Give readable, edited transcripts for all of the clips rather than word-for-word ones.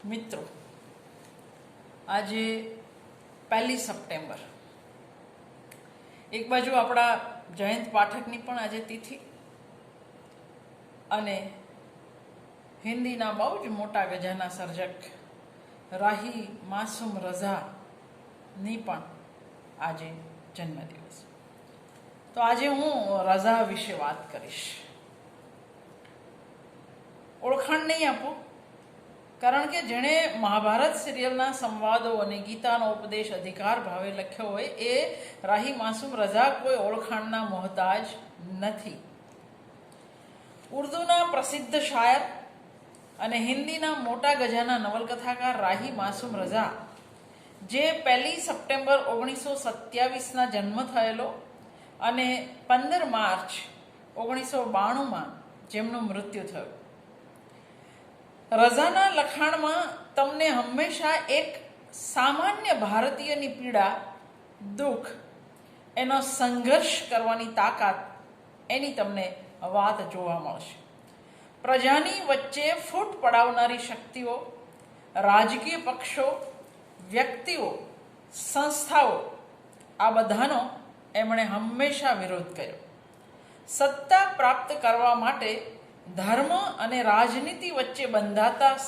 મિત્રો, આજે 1 સપ્ટેમ્બર, એક બાજુ આપણા જયંત પાઠકની પણ આજે તિથિ અને હિન્દીના બહુ જ મોટા ગજાના સર્જક રાહી માસૂમ રઝાની પણ આજે જન્મદિવસ. તો આજે હું રઝા વિશે વાત કરીશ. ઓળખાણ નહીં આપું, કારણ કે જેણે મહાભારત સિરિયલના સંવાદો અને ગીતાનો ઉપદેશ અધિકાર ભાવે લખ્યો હોય એ રાહી માસૂમ રઝા કોઈ ઓળખાણના મોહતાજ નથી. ઉર્દૂના પ્રસિદ્ધ શાયર અને હિન્દીના મોટા ગજાના નવલકથાકાર રાહી માસૂમ રઝા, જે 1 સપ્ટેમ્બર 1927ના જન્મ થયેલો અને 15 માર્ચ 1992માં જેમનું મૃત્યુ થયું. રઝાના લખાણમાં તમને હંમેશા એક સામાન્ય ભારતીયની પીડા, દુઃખ, એનો સંઘર્ષ કરવાની તાકાત, એની તમને વાત જોવા મળશે. પ્રજાની વચ્ચે ફૂટ પડાવનારી શક્તિઓ, રાજકીય પક્ષો, વ્યક્તિઓ, સંસ્થાઓ, આ બધાનો એમણે હંમેશા વિરોધ કર્યો. સત્તા પ્રાપ્ત કરવા માટે ધર્મ અને રાજનીતિ વચ્ચે બંધાતા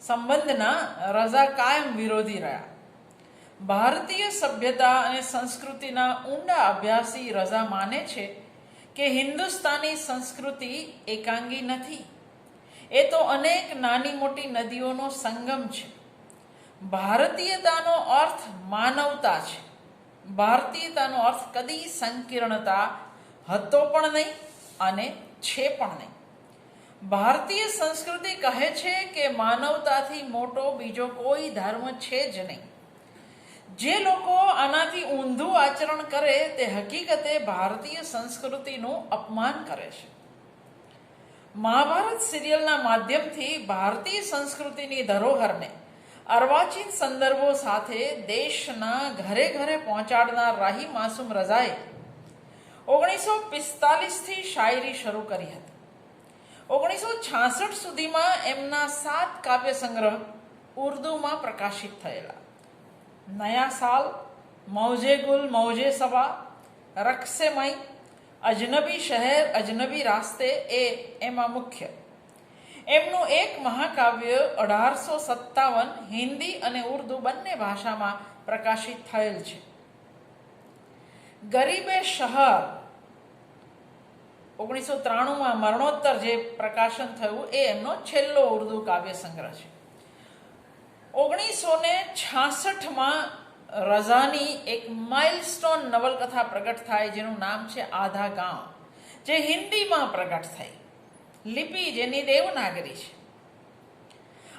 સંબંધના રઝા કાયમ વિરોધી રહ્યા. ભારતીય સભ્યતા અને સંસ્કૃતિના ઊંડા અભ્યાસી રઝા માને છે કે હિન્દુસ્તાની સંસ્કૃતિ એકાંગી નથી, એ તો અનેક નાની મોટી નદીઓનો સંગમ છે. ભારતીયતાનો અર્થ માનવતા છે. ભારતીયતાનો અર્થ કદી સંકીર્ણતા હતો પણ નહીં અને છે પણ નહીં. ભારતીય સંસ્કૃતિ કહે છે કે માનવતાથી મોટો બીજો કોઈ ધર્મ છે જ નહીં. જે લોકો આનાથી ઊંધું આચરણ કરે તે હકીકતે ભારતીય સંસ્કૃતિનું અપમાન કરે છે. મહાભારત સિરિયલના માધ્યમથી ભારતીય સંસ્કૃતિની ધરોહરને અર્વાચીન સંદર્ભો સાથે દેશના ઘરે ઘરે પહોંચાડનાર રાહી માસૂમ રઝાએ 1945થી શાયરી શરૂ કરી હતી. 1966 સુધીમાં એમના 7 કાવ્ય સંગ્રહ ઉર્દૂમાં પ્રકાશિત થયેલા. નયા સાલ, મૌજે ગુલ મૌજે સબા, રક્સે મઈ, અજનબી શહેર અજનબી રાસ્તે એ એમાં મુખ્ય. એમનું એક મહાકાવ્ય 1857 હિન્દી અને ઉર્દૂ બંને ભાષામાં પ્રકાશિત થયેલ છે. ગરીબે શહર 1993માં મરણોત્તર જે પ્રકાશન થયું એ એમનો છેલ્લો ઉર્દૂ કાવ્ય સંગ્રહ છે. 1966માં રઝાની એક માઇલસ્ટોન નવલકથા પ્રગટ થાય જેનું નામ છે આધા ગાંવ, જે હિન્દીમાં પ્રગટ થઈ. લિપિ જેની દેવનાગરી છે.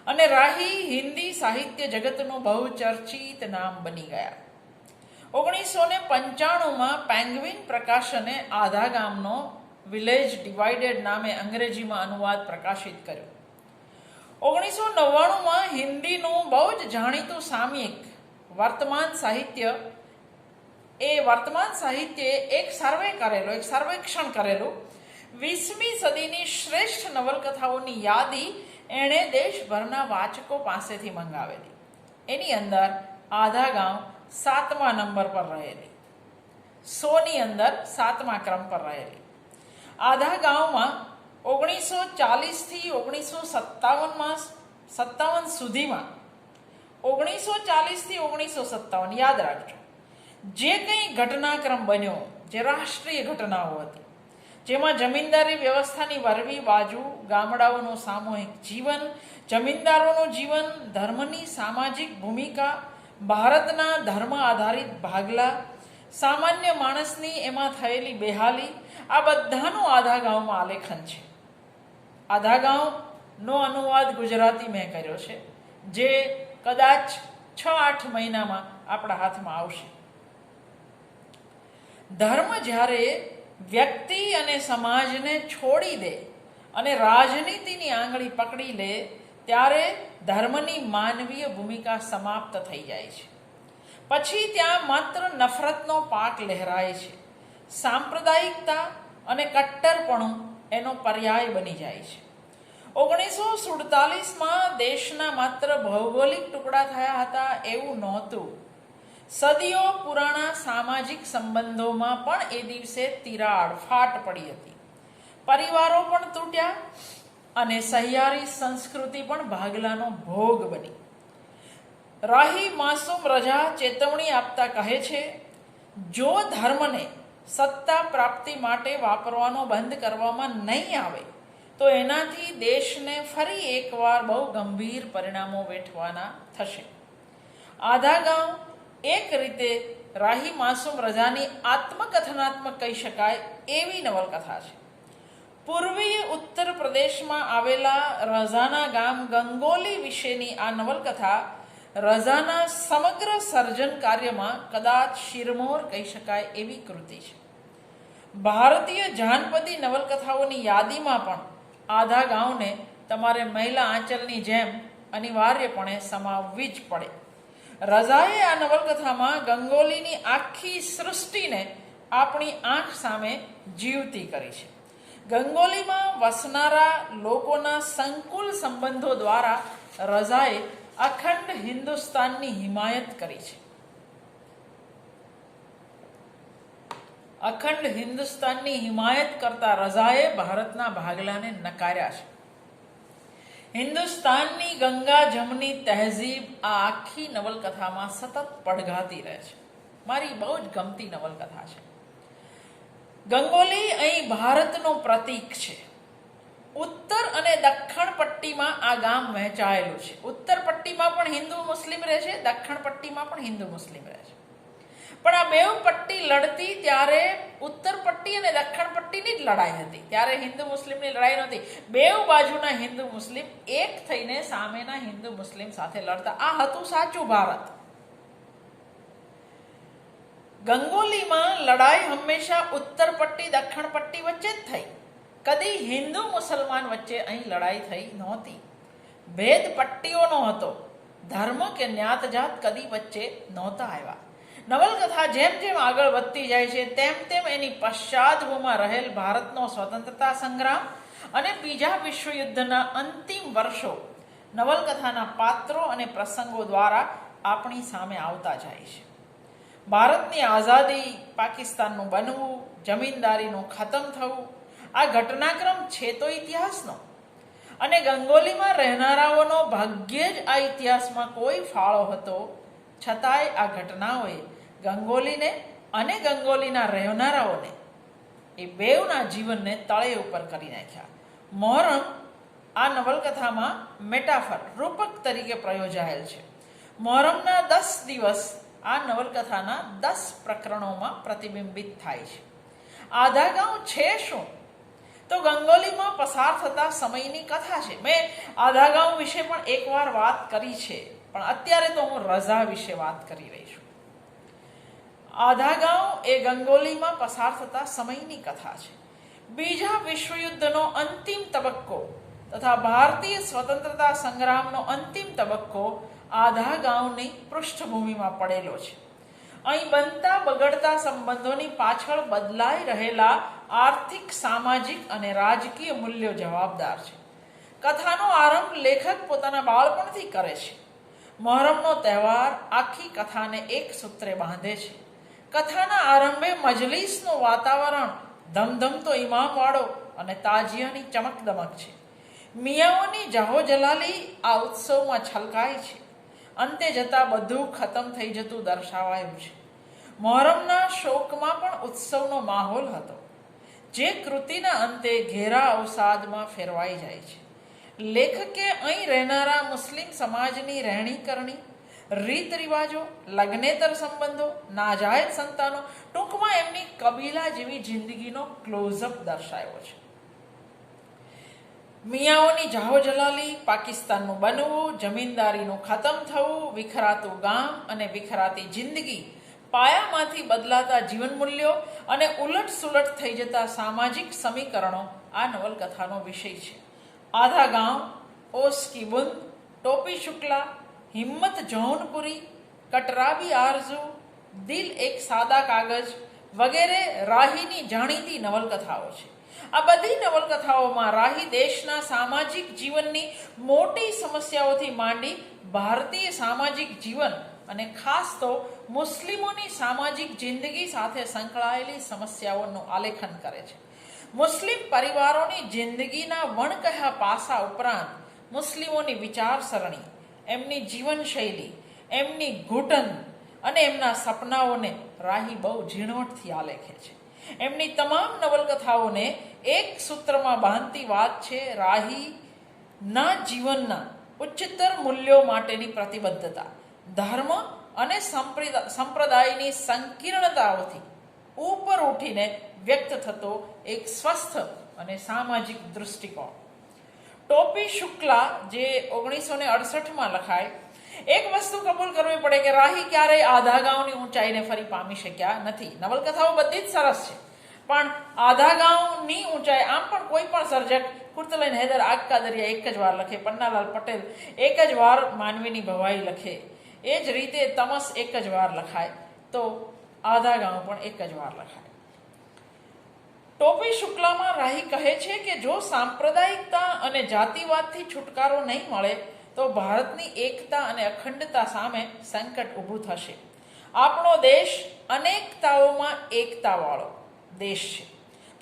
અને રાહી હિન્દી સાહિત્ય જગતનું બહુચર્ચિત નામ બની ગયા. 1995માં પેંગ્વિન પ્રકાશને આધા ગામનો વિલેજ ડિવાઇડેડ નામે અંગ્રેજીમાં અનુવાદ પ્રકાશિત કર્યો. 1999માં હિન્દીનું બહુ જ જાણીતું સામયિક વર્તમાન સાહિત્યે એક સર્વેક્ષણ કરેલું 20મી સદીની શ્રેષ્ઠ નવલકથાઓની યાદી એણે દેશભરના વાચકો પાસેથી મંગાવેલી. એની અંદર આધા ગાંવ 7મા નંબર પર રહેલી, 100ની અંદર 7મા ક્રમ પર રહેલી. આધા ગાંવમાં 1940થી 1957 સુધીમાં, 1940થી 1957 યાદ રાખજો, જે કંઈ ઘટનાક્રમ બન્યો, જે રાષ્ટ્રીય ઘટનાઓ હતી, જેમાં જમીનદારી વ્યવસ્થાની વરવી બાજુ, ગામડાઓનું સામૂહિક જીવન, જમીનદારોનું જીવન, ધર્મની સામાજિક ભૂમિકા, ભારતના ધર્મ આધારિત ભાગલા, સામાન્ય માણસની એમાં થયેલી બેહાલી, આ બધાનું આધા ગાંવમાં આલેખન છે. આધા ગાંવનો અનુવાદ ગુજરાતી મેં કર્યો છે, જે કદાચ 6-8 મહિનામાં આપણા હાથમાં આવશે. ધર્મ જ્યારે વ્યક્તિ અને સમાજને છોડી દે અને રાજનીતિની આંગળી પકડી લે ત્યારે ધર્મની માનવીય ભૂમિકા સમાપ્ત થઈ જાય છે. પછી ત્યાં માત્ર નફરતનો પાક લહેરાય છે. સાંપ્રદાયિકતા અને કટ્ટરપણું એનો પર્યાય બની જાય છે. 1947માં દેશના માત્ર ભૌગોલિક ટુકડા થયા હતા એવું નહોતું. સદીઓ પુરાણા સામાજિક સંબંધોમાં પણ એ દિવસે તિરાડ ફાટ પડી હતી. પરિવારો પણ તૂટ્યા અને સહિયારી સંસ્કૃતિ પણ ભાગલાનો ભોગ બની. રાહી માસૂમ રજા ચેતવણી આપતા કહે છે, જો ધર્મને સત્તા પ્રાપ્તિ માટે વાપરવાનો બંધ કરવામાં નહીં આવે તો એનાથી દેશને ફરી એકવાર બહુ ગંભીર પરિણામો વેઠવાના થશે. આધા ગાંવ એક રીતે રાહી માસૂમ રજાની આત્મકથનાત્મક કહી શકાય એવી નવલકથા છે. પૂર્વીય ઉત્તર પ્રદેશમાં આવેલા રઝાના ગામ ગંગોલી વિશેની આ નવલકથા રઝાના સમગ્ર સર્જન કાર્યમાં કદાચ શિરમોર કહી શકાય એવી કૃતિ છે. ભારતીય જાનપદી નવલકથાઓની યાદીમાં પણ આધા ગાંવને તમારે મહિલા આંચલની જેમ અનિવાર્યપણે સમાવવી જ પડે. રઝાએ આ નવલકથામાં ગંગોલીની આખી સૃષ્ટિને આપણી આંખ સામે જીવતી કરી છે. ગંગોલીમાં વસનારા લોકોના સંકુલ સંબંધો દ્વારા રઝાએ અખંડ હિન્દુસ્તાનની હિમાયત કરી છે. અખંડ હિન્દુસ્તાનની હિમાયત કરતા રઝાએ ભારતના ભાગલાને નકાર્યા છે. હિન્દુસ્તાનની ગંગા જમની તહેઝીબ આ આખી નવલકથામાં સતત પડઘાતી રહે છે. મારી બહુ જ ગમતી નવલકથા છે. ગંગોલી અહીં ભારતનું પ્રતીક છે. ઉત્તર અને દક્ષિણ પટ્ટીમાં આ ગામ વહેંચાયેલું છે. ઉત્તર પટ્ટીમાં પણ હિન્દુ મુસ્લિમ રહે છે, દક્ષિણ પટ્ટીમાં પણ હિન્દુ મુસ્લિમ રહે છે. પણ આ બેઉ પટ્ટી લડતી ત્યારે ઉત્તર પટ્ટી અને દક્ષિણ પટ્ટીની જ લડાઈ હતી. ત્યારે હિન્દુ મુસ્લિમની લડાઈ નહોતી. બેઉ બાજુના હિન્દુ મુસ્લિમ એક થઈને સામેના હિન્દુ મુસ્લિમ સાથે લડતા. આ હતું સાચું ભારત. ગંગોલીમાં લડાઈ હંમેશા ઉત્તર પટ્ટી દક્ષિણ પટ્ટી વચ્ચે જ થઈ. કદી હિન્દુ મુસલમાન વચ્ચે અહીં લડાઈ થઈ નહોતી. ભેદ પટ્ટીઓનો હતો. ધર્મ કે જ્ઞાત જાત કદી વચ્ચે નહોતા આવ્યા. નવલકથા જેમ જેમ આગળ વધતી જાય છે તેમ તેમ એની પશ્ચાદભૂમાં રહેલ ભારતનો સ્વતંત્રતા સંગ્રામ અને બીજા વિશ્વયુદ્ધના અંતિમ વર્ષો નવલકથાના પાત્રો અને પ્રસંગો દ્વારા આપણી સામે આવતા જાય છે. ભારતની આઝાદી, પાકિસ્તાનનું બનવું, જમીનદારીનું ખતમ થવું, આ ઘટનાક્રમ છે તો ઇતિહાસનો, અને ગંગોલીમાં રહેનારાઓનો ભાગ્યે જ આ ઇતિહાસમાં કોઈ ફાળો હતો. છતાંય આ ઘટનાઓએ ગંગોલીને અને ગંગોલીના રહેનારાઓને એ બેઉના જીવનને તળે ઉપર કરી નાખ્યા. મોહરમ આ નવલકથામાં મેટાફર રૂપક તરીકે પ્રયોજાયેલ છે. મોહરમના 10 દિવસ આ નવલકથાના 10 પ્રકરણોમાં પ્રતિબિંબિત થાય છે. આધા ગાંવ છે શું? તો ગંગોલીમાં પસાર થતા સમયની કથા છે. મેં આધા ગાંવ વિશે પણ એકવાર વાત કરી છે, પણ અત્યારે તો હું રઝા વિશે વાત કરી રહી છું. આધા ગાંવ એ ગંગોલીમાં પસાર થતા સમયની કથા છે. બીજા વિશ્વયુદ્ધનો અંતિમ તબક્કો તથા ભારતીય સ્વતંત્રતા સંગ્રામનો અંતિમ તબક્કો આધા ગાંવની પૃષ્ઠભૂમિમાં પડેલો છે. અહીં બનતા બગડતા સંબંધોની પાછળ બદલાઈ રહેલા આર્થિક, સામાજિક અને રાજકીય મૂલ્યો જવાબદાર છે. કથાનો આરંભ લેખક પોતાના બાળપણથી કરે છે. મોહરમનો તહેવાર આખી કથાને એક સૂત્રે બાંધે છે. કથાના આરંભે મજલિસનું વાતાવરણ ધમધમતો ઇમામવાળો અને તાજિયાની ચમકદમક છે. મિયાઓની જાહોજલાલી આ ઉત્સવમાં છલકાય છે. અંતે જતાં બધું ખતમ થઈ જતું દર્શાવાયું છે. મોહરમના શોકમાં પણ ઉત્સવનો માહોલ હતો, જે કૃતિના અંતે ઘેરા અવસાદમાં ફેરવાઈ જાય છે. લેખકે અહીં રહેનારા મુસ્લિમ સમાજની રહેણીકરણી, રીત રિવાજો, લગ્નેતર સંબંધો, નાજાયજ સંતાનો, ટૂંકમાં એમની કબીલા જેવી જિંદગીનો ક્લોઝઅપ દર્શાવ્યો છે. મિયાઓની જાહોજલાલી, પાકિસ્તાનનું બનવું, જમીનદારીનું ખતમ થવું, વિખરાતું ગામ અને વિખરાતી જિંદગી, પાયામાંથી બદલાતા જીવન મૂલ્યો અને ઉલટ સુલટ થઈ જતા સામાજિક સમીકરણો આ નવલકથાનો વિષય છે. આધા ગાંવ, ઓસ કી બુંદ, ટોપી શુક્લા, હિમ્મત જૌનપુરી, કટરાબી આરઝુ, દિલ એક સાદા કાગજ વગેરે રાહીની જાણીતી નવલકથાઓ છે. આ બધી નવલકથાઓમાં રાહી દેશના સામાજિક જીવનની મોટી સમસ્યાઓથી માંડી ભારતીય સામાજિક જીવન અને ખાસ તો મુસ્લિમોની સામાજિક જિંદગી સાથે સંકળાયેલી સમસ્યાઓનું આલેખન કરે છે. મુસ્લિમ પરિવારોની જિંદગીના વણકહ્યા પાસા ઉપરાંત મુસ્લિમોની વિચારસરણી, એમની જીવનશૈલી, એમની ઘૂંટણ અને એમના સપનાઓને રાહી બહુ ઝીણવટથી આલેખે છે. એમની તમામ નવલકથાઓને એક સૂત્રમાં બાંધતી વાત છે રાહીના જીવનના ઉચ્ચતર મૂલ્યો માટેની પ્રતિબદ્ધતા, ધર્મ અને સંપ્રદાયની સંકીર્ણતાઓથી ઉપર ઉઠીને વ્યક્ત થતો એક સ્વસ્થ અને સામાજિક દૃષ્ટિકોણ. ટોપી શુક્લા, જે 1968માં લખાય, એક વસ્તુ કબૂલ કરવી પડે કે રાહી ક્યારેય આધા ગાંવની ઊંચાઈને ફરી પામી શક્યા નથી. નવલકથાઓ બધી જ સરસ છે, પણ આધા ગાંવની ઊંચાઈ આમ પણ કોઈ પણ સર્જક કુર્તલૈન હૈદર આગ કા દરિયા એક જ વાર લખે, પન્નાલાલ પટેલ એક જ વાર માનવીની ભવાઈ લખે, એ જ રીતે તમસ એક જ વાર લખાય, તો આધા ગાંવ પણ એક જ વાર લખાય. ટોપી શુક્લામાં રાહી કહે છે કે જો સાંપ્રદાયિકતા અને જાતિવાદથી છુટકારો નહીં મળે તો ભારતની એકતા અને અખંડતા સામે સંકટ ઊભું થશે. આપણો દેશ અનેકતાઓમાં એકતાવાળો દેશ છે,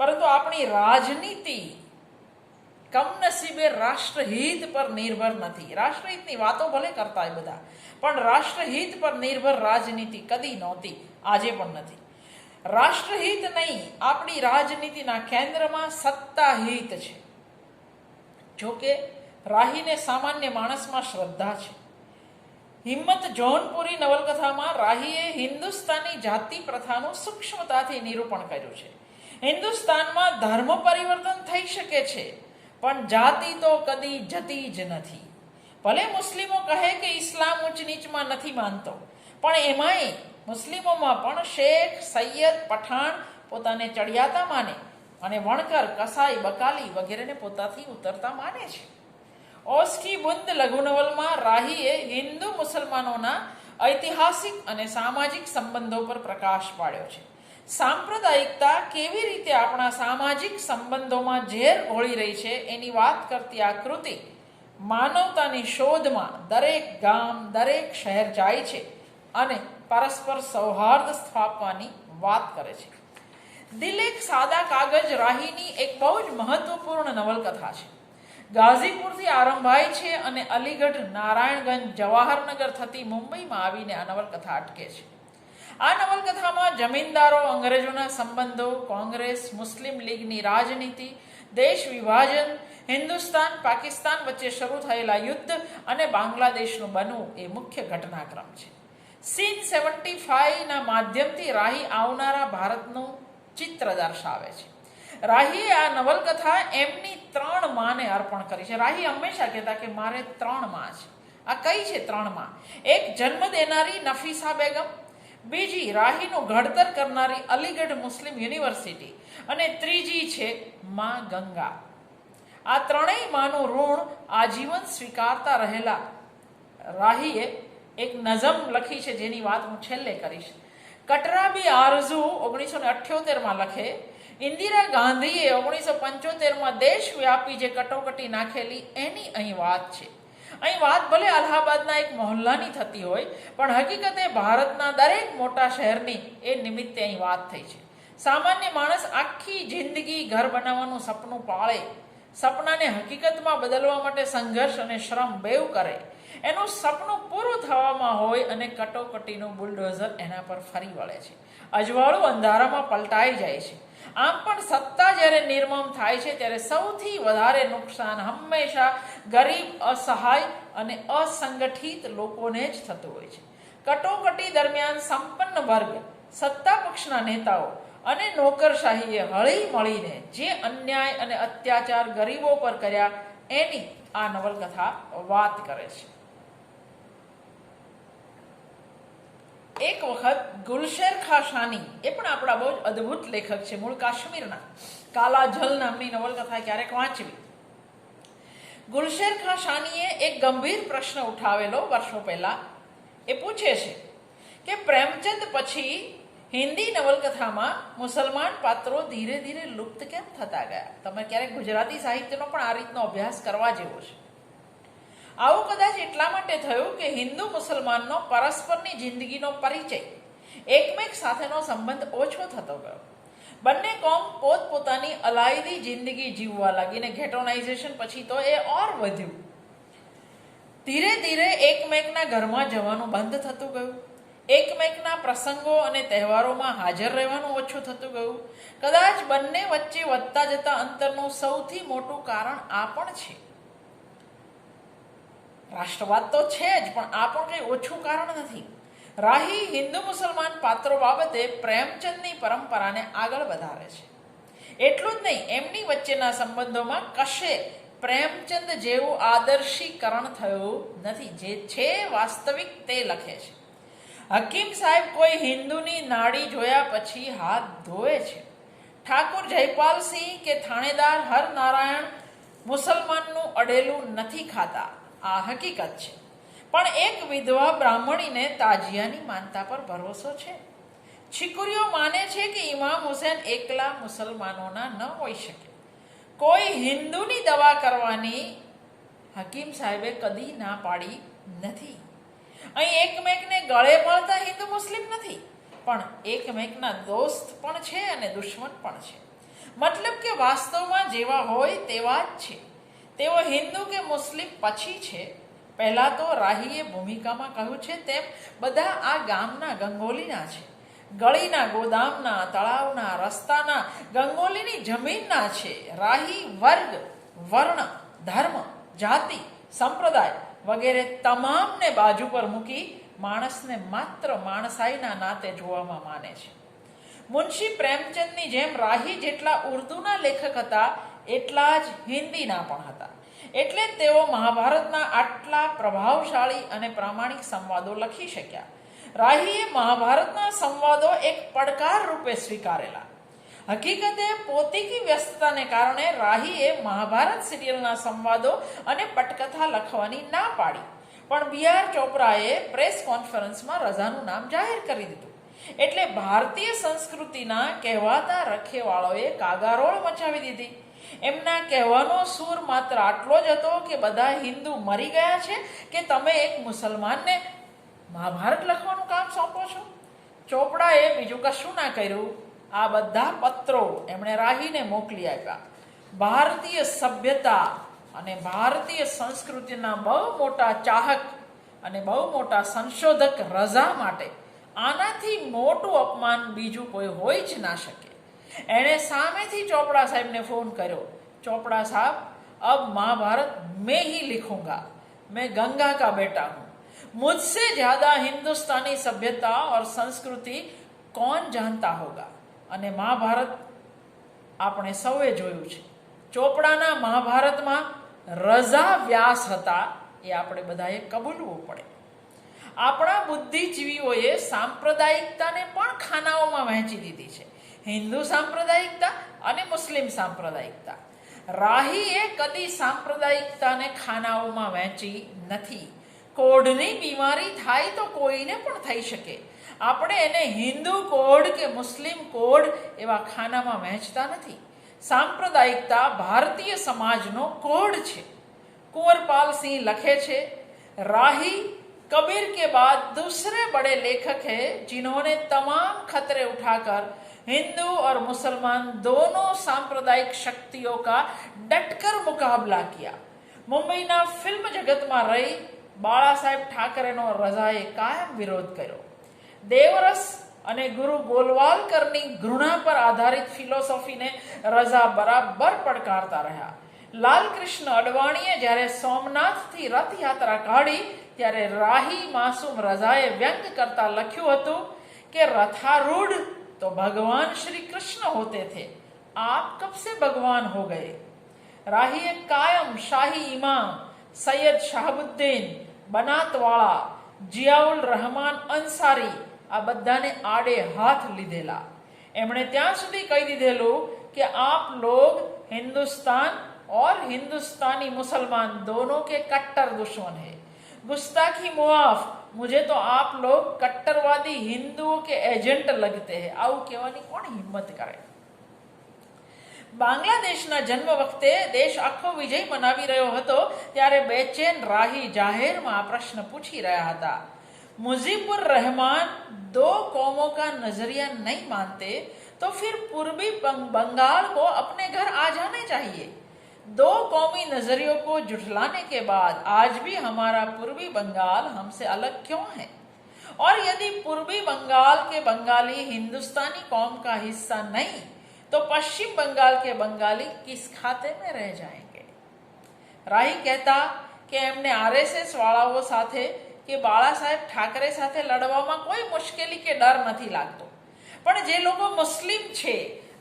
પરંતુ આપણી રાજનીતિ કમનસીબે રાષ્ટ્રહિત પર નિર્ભર નથી. રાષ્ટ્રહિતની વાતો ભલે કરતા હોય બધા, પણ રાષ્ટ્રહિત પર નિર્ભર રાજનીતિ કદી નહોતી, આજે પણ નથી. રાષ્ટ્રહિત નહીં, આપણી રાજનીતિના કેન્દ્રમાં સત્તાહિત છે. જોકે રાહીને સામાન્ય માણસમાં શ્રદ્ધા છે. હિંમત જૌનપુરી નવલકથામાં રાહીએ હિન્દુસ્તાની જાતિ પ્રથાનું સૂક્ષ્મતાથી નિરૂપણ કર્યું છે. હિન્દુસ્તાનમાં ધર્મ પરિવર્તન થઈ શકે છે, પણ જાતિ તો કદી જતી જ નથી. ભલે મુસ્લિમો કહે કે ઇસ્લામ ઉચ્ચ નીચમાં નથી માનતો, પણ એમાંય મુસ્લિમોમાં પણ શેખ, સૈયદ, પઠાણ પોતાને ચડિયાતા માને અને વણકર, કસાઈ, બકાલી વગેરેને પોતાથી ઉતરતા માને છે. ઓસ્કી બુંદ લઘુનવલમાં રાહીએ હિન્દુ મુસલમાનોના ઐતિહાસિક અને સામાજિક સંબંધો પર પ્રકાશ પાડ્યો છે. સાંપ્રદાયિકતા કેવી રીતે આપણા સામાજિક સંબંધોમાં ઝેર ઘોળી રહી છે એની વાત કરતી આ કૃતિ માનવતાની શોધમાં દરેક ગામ, દરેક શહેર જાય છે અને પરસ્પર સૌહાર્દ સ્થાપવાની વાત કરે છે. દિલ એક સાદા કાગજ રાહીની એક બહુ જ મહત્વપૂર્ણ નવલકથા છે. ગાઝીપુરથી આરંભાય છે અને અલીગઢ, નારાયણગંજ, જવાહરનગર થતી મુંબઈમાં આવીને આ નવલકથા અટકે છે. આ નવલકથામાં જમીનદારો, અંગ્રેજોના સંબંધો, કોંગ્રેસ, મુસ્લિમ લીગની રાજનીતિ, દેશ વિભાજન, હિન્દુસ્તાન પાકિસ્તાન વચ્ચે શરૂ થયેલા યુદ્ધ અને બાંગ્લાદેશનું બનવું એ મુખ્ય ઘટનાક્રમ છે. સીન 75ના માધ્યમથી રાહી આવનારા ભારતનું ચિત્ર દર્શાવે છે. રાહીએ આ નવલકથા એમની 3 માને અર્પણ કરી છે. રાહી હંમેશા કહેતા કે મારે 3 માં છે. આ કઈ છે 3 માં? એક જન્મ દેનારી નફીસા બેગમ, બીજી રાહીનું ઘડતર કરનારી અલીગઢ મુસ્લિમ યુનિવર્સિટી અને ત્રીજી છે માં ગંગા. આ ત્રણેય માનું ઋણ આજીવન સ્વીકારતા રહેલા રાહીએ એક નઝમ લખી છે જેની વાત હું છેલ્લે કરીશ. કટરાબી આરઝુ 1978માં લખે, ઇન્દિરા ગાંધીએ 1975માં દેશવ્યાપી જે કટોકટી નાખેલી એની અહીં વાત છે. અહીં વાત ભલે અલ્હાબાદના એક મહોલ્લાની થતી હોય, પણ હકીકતે ભારતના દરેક મોટા શહેરની એ નિમિત્તે અહીં વાત થઈ છે. સામાન્ય માણસ આખી જિંદગી ઘર બનાવવાનું સપનું પાળે, સપનાને હકીકતમાં બદલવા માટે સંઘર્ષ અને શ્રમ બેવ કરે, એનું સપનું પૂરું થવામાં હોય અને કટોકટીનું બુલડોઝર એના પર ફરી વળે છે. અજવાળું અંધારામાં પલટાઈ જાય છે. આમ પણ સત્તા જ્યારે નિર્મમ થાય છે ત્યારે સૌથી વધારે નુકસાન હંમેશા ગરીબ, અસહાય અને અસંગઠિત લોકોને જ થતું હોય છે. કટોકટી દરમિયાન સંપન્ન વર્ગ, સત્તા પક્ષના નેતાઓ અને નોકરશાહીએ હળી મળીને જે અન્યાય અને અત્યાચાર ગરીબો પર કર્યા એની આ નવલકથા વાત કરે છે. એક વખત ગુલશેર ખાં શાની, એ પણ આપણા બહુ જ અદ્ભુત લેખક છે, મૂળ કાશ્મીરના, કાલા જલ નામની નવલકથા ક્યારેક વાંચવી. ગુલશેર ખાં શાનીએ એક ગંભીર પ્રશ્ન ઉઠાવેલો વર્ષો પહેલા. એ પૂછે છે કે પ્રેમચંદ પછી હિન્દી નવલકથામાં મુસલમાન પાત્રો ધીરે ધીરે લુપ્ત કેમ થતા ગયા? તમે ક્યારેક ગુજરાતી સાહિત્યનો પણ આ રીતનો અભ્યાસ કરવા જેવો છે. આવું કદાચ એટલા માટે થયું કે હિન્દુ મુસલમાનનો પરસ્પરની જિંદગીનો પરિચય, એકમેક સાથેનો સંબંધ ઓછો થતો ગયો. બંને કોમ પોતપોતાની અલાયદી જિંદગી જીવવા લાગી ને ઘેટોનાઇઝેશન પછી તો એ ઓર વધ્યું. ધીરે ધીરે એકમેકના ઘરમાં જવાનું બંધ થતું ગયું. એકમેકના પ્રસંગો અને તહેવારોમાં હાજર રહેવાનું ઓછું થતું ગયું. કદાચ બંને વચ્ચે વધતા જતા અંતરનું સૌથી મોટું કારણ આ પણ છે. રાષ્ટ્રવાદ તો છે જ, પણ આ પણ કંઈ ઓછું કારણ નથી. રાહી હિન્દુ મુસલમાન પાત્રો બાબતે પ્રેમચંદની પરંપરાને આગળ વધારે છે. એટલું જ નહીં, એમની વચ્ચેના સંબંધોમાં કશે પ્રેમચંદ જેવું આદર્શીકરણ થયું નથી. જે છે વાસ્તવિક તે લખે છે. હકીમ સાહેબ કોઈ હિન્દુની નાડી જોયા પછી હાથ ધોવે છે. ઠાકુર જયપાલસિંહ કે થાણેદાર હરનારાયણ મુસલમાનનું અડેલું નથી ખાતા, આ હકીકત છે. પણ એક વિધવા બ્રાહ્મણીને તાજિયાની માનતા પર ભરોસો છે. છીકુરીઓ માને છે કે ઇમામ હુસેન એકલા મુસલમાનોના ન હોઈ શકે. કોઈ હિન્દુની દવા કરવાની હકીમ સાહેબે કદી ના પાડી નથી. અહીં એકમેકને ગળે મળતા હિન્દુ મુસ્લિમ નથી, પણ એકમેકના દોસ્ત પણ છે અને દુશ્મન પણ છે. મતલબ કે વાસ્તવમાં જેવા હોય તેવા જ છે. તેઓ હિન્દુ કે મુસ્લિમ પછી છે. પહેલા તો રાહીએ ભૂમિકામાં કહ્યું છે તેમ બધા આ ગામના ગંગોલીના છે. ગળીના, ગોદામના, તળાવના, રસ્તાના, ગંગોલીની જમીનના છે. રાહી વર્ગ, વર્ણ, ધર્મ, જાતિ, સંપ્રદાય વગેરે તમામને બાજુ પર મૂકી માણસને માત્ર માણસાઈના નાતે જોવામાં માને છે. મુનશી પ્રેમચંદની જેમ રાહી જેટલા ઉર્દૂના લેખક હતા એટલા જ હિન્દીના પણ હતા. એટલે જ તેઓ મહાભારતના આટલા પ્રભાવશાળી અને પ્રામાણિક સંવાદો લખી શક્યા. રાહીએ મહાભારતના સંવાદો એક પડકાર રૂપે સ્વીકારેલા. હકીકતે પોતીકી વ્યસ્તતાને કારણે રાહીએ મહાભારત સિરિયલના સંવાદો અને પટકથા લખવાની ના પાડી. પણ બી.આર. ચોપરાએ પ્રેસ કોન્ફરન્સમાં રઝાનું નામ જાહેર કરી દીધું. એટલે ભારતીય સંસ્કૃતિના કહેવાતા રખેવાળોએ કાગારોળ મચાવી દીધી. એમના કહેવાનો સૂર માત્ર આટલો જ હતો કે બધા હિન્દુ મરી ગયા છે કે તમે એક મુસલમાનને મહાભારત લખવાનું કામ સોંપો છો. ચોપડાએ બીજું કશું ના કર્યું. આ બધા પત્રો એમણે રાહીને મોકલી આપ્યા. ભારતીય સભ્યતા અને ભારતીય સંસ્કૃતિના બહુ મોટા ચાહક અને બહુ મોટા સંશોધક રઝા માટે આનાથી મોટું અપમાન બીજું કોઈ હોઈ જ ના શકે. એણે સામેથી ચોપડા સાહેબને ફોન કર્યો. ચોપડા સાहब, अब महाभारत मैं ही लिखूंगा. मैं गंगा का बेटा हूँ. मुझसे ज्यादा हिंदुस्तानी सभ्यता और संस्कृति कौन जानता होगा. અને મહાભારત આપણે સૌએ જોયું છે. ચોપડાના મહાભારતમાં રઝા વ્યાસ હતા એ આપણે બધાએ કબૂલવું પડે. આપણા બુદ્ધિજીવીઓએ સાંપ્રદાયિકતાને પણ ખાનાઓમાં વહેંચી દીધી છે. હિન્દુ સાંપ્રદાયિકતા અને મુસ્લિમ સાંપ્રદાયિકતા. રાહીએ કદી સાંપ્રદાયિકતાને ખાનાઓમાં વહેંચી નથી. કોઢની બીમારી થાય તો કોઈને પણ થઈ શકે. આપણે એને હિન્દુ કોડ કે મુસ્લિમ કોડ એવા ખાનામાં વહેંચતા નથી. સાંપ્રદાયિકતા ભારતીય સમાજનો કોડ છે. कुंवरपाल सिंह लखे छे, राही कबीर के बाद दूसरे बड़े लेखक हैं जिन्होंने तमाम खतरे उठाकर हिंदू और मुसलमान दोनों सांप्रदायिक शक्तियों का डटकर मुकाबला किया. मुंबईना फिल्म जगत में रही बाळा साहेब ठाकरेनो रजाए कायम विरोध कर्यो. देवरस અને ગુરુ ગોલવાલકરની ઘૃણા પર આધારિત ફિલોસોફીને રઝા બરાબર પડકારતા રહ્યા. લાલકૃષ્ણ અડવાણીએ જ્યારે સોમનાથથી રથયાત્રા કાઢી ત્યારે રાહી માસૂમ રઝાએ વ્યંગ કરતા લખ્યું હતું કે રથારૂઢ તો ભગવાન શ્રી કૃષ્ણ હોતે થે, આપ કબ સે ભગવાન હો ગયે. રાહીએ કાયમ શાહી ઇમામ, સૈયદ શાહબુદ્દીન, બનાતવાળા, જિયાઉલ रहमान અંસારી આ બધાને આડે હાથ લીધેલા. એમણે ત્યાં સુધી કહી દીધેલું કે આપ લોગ हिंदुस्तान और हिंदुस्तानी मुसलमान दोनों के कट्टर दुश्मन है. गुस्ताखी मुआफ, मुझे तो आप लोग कट्टरवादी हिंदुओं के एजेंट लगते हैं. આવું કહેવાની કોણ હિંમત કરે? બાંગ્લાદેશના જન્મ વખતે દેશ આખો વિજય મનાવી રહ્યો હતો ત્યારે બેચેન રાહી જાહેરમાં આ પ્રશ્ન પૂછી રહ્યા હતા. मुजीबुर रहमान दो कौमों का नजरिया नहीं मानते तो फिर पूर्वी बंगाल को अपने घर आ जाने चाहिए. दो कौमी नजरियों को जुटलाने के बाद आज भी हमारा पूर्वी बंगाल हमसे अलग क्यों है? और यदि पूर्वी बंगाल के बंगाली हिंदुस्तानी कौम का हिस्सा नहीं तो पश्चिम बंगाल के बंगाली किस खाते में रह जाएंगे? રાહી કહેતા કે એમને આરએસએસ વાળાઓ સાથે કે બાળા સાહેબ ઠાકરે સાથે લડવામાં કોઈ મુશ્કેલી કે ડર નથી લાગતો, પણ જે લોકો મુસ્લિમ છે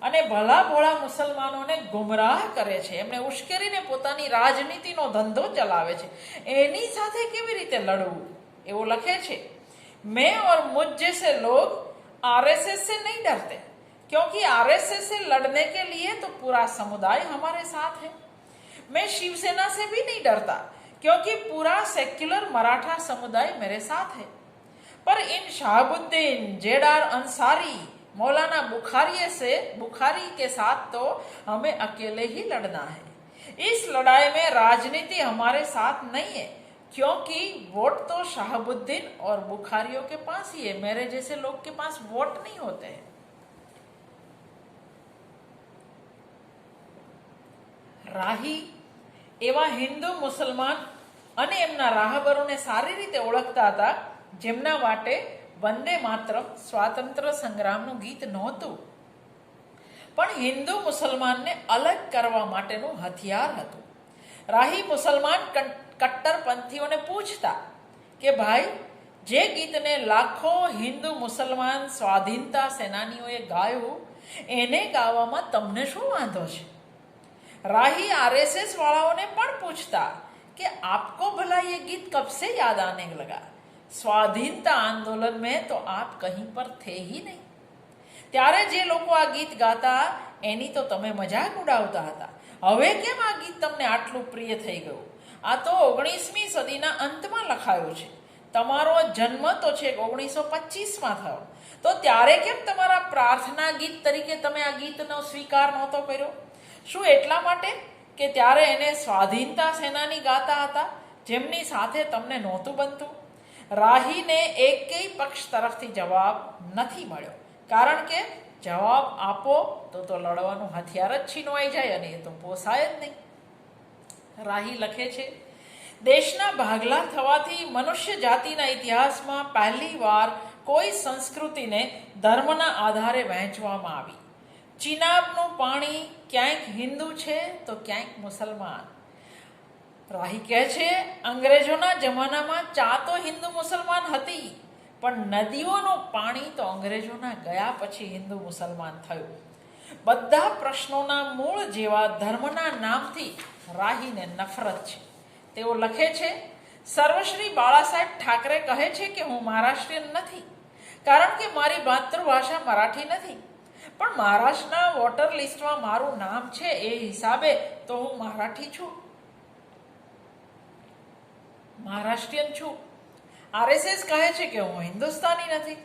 અને ભલા ભોળા મુસલમાનોને ગુમરાહ કરે છે, એમને ઉશ્કેરીને પોતાની રાજનીતિનો ધંધો ચલાવે છે, એની સાથે કેવી રીતે લડવું? એવું લખે છે. मैं और मुझ जैसे लोग आरएसएस से नहीं डरते क्योंकि आरएसएस से लड़ने के लिए तो पूरा समुदाय हमारे साथ है. मैं शिवसेना से भी नहीं डरता क्योंकि पूरा सेक्युलर मराठा समुदाय मेरे साथ है. पर इन शहाबुद्दीन, जेडार अंसारी, मौलाना बुखारी के साथ तो हमें अकेले ही लड़ना है. इस लड़ाई में राजनीति हमारे साथ नहीं है क्योंकि वोट तो शहाबुद्दीन और बुखारियों के पास ही है. मेरे जैसे लोग के पास वोट नहीं होते हैं. રાહી એવા હિન્દુ મુસલમાન અને એમના રાહબરોને સારી રીતે ઓળખતા હતા જેમના માટે વંદે માતરમ સ્વાતંત્ર્ય સંગ્રામનું ગીત નહોતું, પણ હિન્દુ મુસલમાનને અલગ કરવા માટેનું હથિયાર હતું. રાહી મુસલમાન કટ્ટરપંથીઓને પૂછતા કે ભાઈ, જે ગીતને લાખો હિન્દુ મુસલમાન સ્વાધીનતા સેનાનીઓએ ગાયું એને ગાવામાં તમને શું વાંધો છે? राही आरएसएस वालों ने पण पूछता कि आपको भला ये गीत कब से याद आने लगा? स्वाधीनता आंदोलन में तो आप कहीं पर थे ही नहीं. ત્યારે જે લોકો આ ગીત ગાતા એની તો તમે મજાક ઉડાવતા હતા. હવે કેમ આ ગીત તમને આટલું પ્રિય થઈ ગયું? આ તો 19મી સદીના અંતમાં લખાયું છે. તમારો જન્મ તો છે 1925માં થયો, તો ત્યારે કેમ તમારા પ્રાર્થના ગીત તરીકે તમે આ ગીતનો સ્વીકાર નહોતો કર્યો? શું એટલા માટે કે ત્યારે એને સ્વાધીનતા સેનાની ગાતા હતા જેમની સાથે તમને નહોતું બનતું? રાહીને એકેય પક્ષ તરફથી જવાબ નથી મળ્યો, કારણ કે જવાબ આપો તો લડવાનું હથિયાર જ છીનવાઈ જાય અને એ તો પોસાય જ નહીં. રાહી લખે છે, દેશના ભાગલા થવાથી મનુષ્ય જાતિના ઇતિહાસમાં પહેલી વાર કોઈ સંસ્કૃતિને ધર્મના આધારે વહેંચવામાં આવી. ચિનાબનું પાણી ક્યાંક હિન્દુ છે તો ક્યાંક મુસલમાન. રાહી કહે છે, અંગ્રેજોના જમાનામાં ચા તો હિન્દુ મુસલમાન હતી, પણ નદીઓનું પાણી તો અંગ્રેજોના ગયા પછી હિન્દુ મુસલમાન થયું. બધા પ્રશ્નોના મૂળ જેવા ધર્મના નામથી રાહીને નફરત છે. તેઓ લખે છે, સર્વશ્રી બાળાસાહેબ ઠાકરે કહે છે કે હું મહારાષ્ટ્રીયન નથી કારણ કે મારી માતૃભાષા મરાઠી નથી, પણ મહારાષ્ટ્રના વોટર લિસ્ટમાં મારું નામ છે એ હિસાબે તો હું મરાઠી છું, મહારાષ્ટ્રીયન છું. આરએસએસ કહે છે કે હું હિન્દુસ્તાની નથી,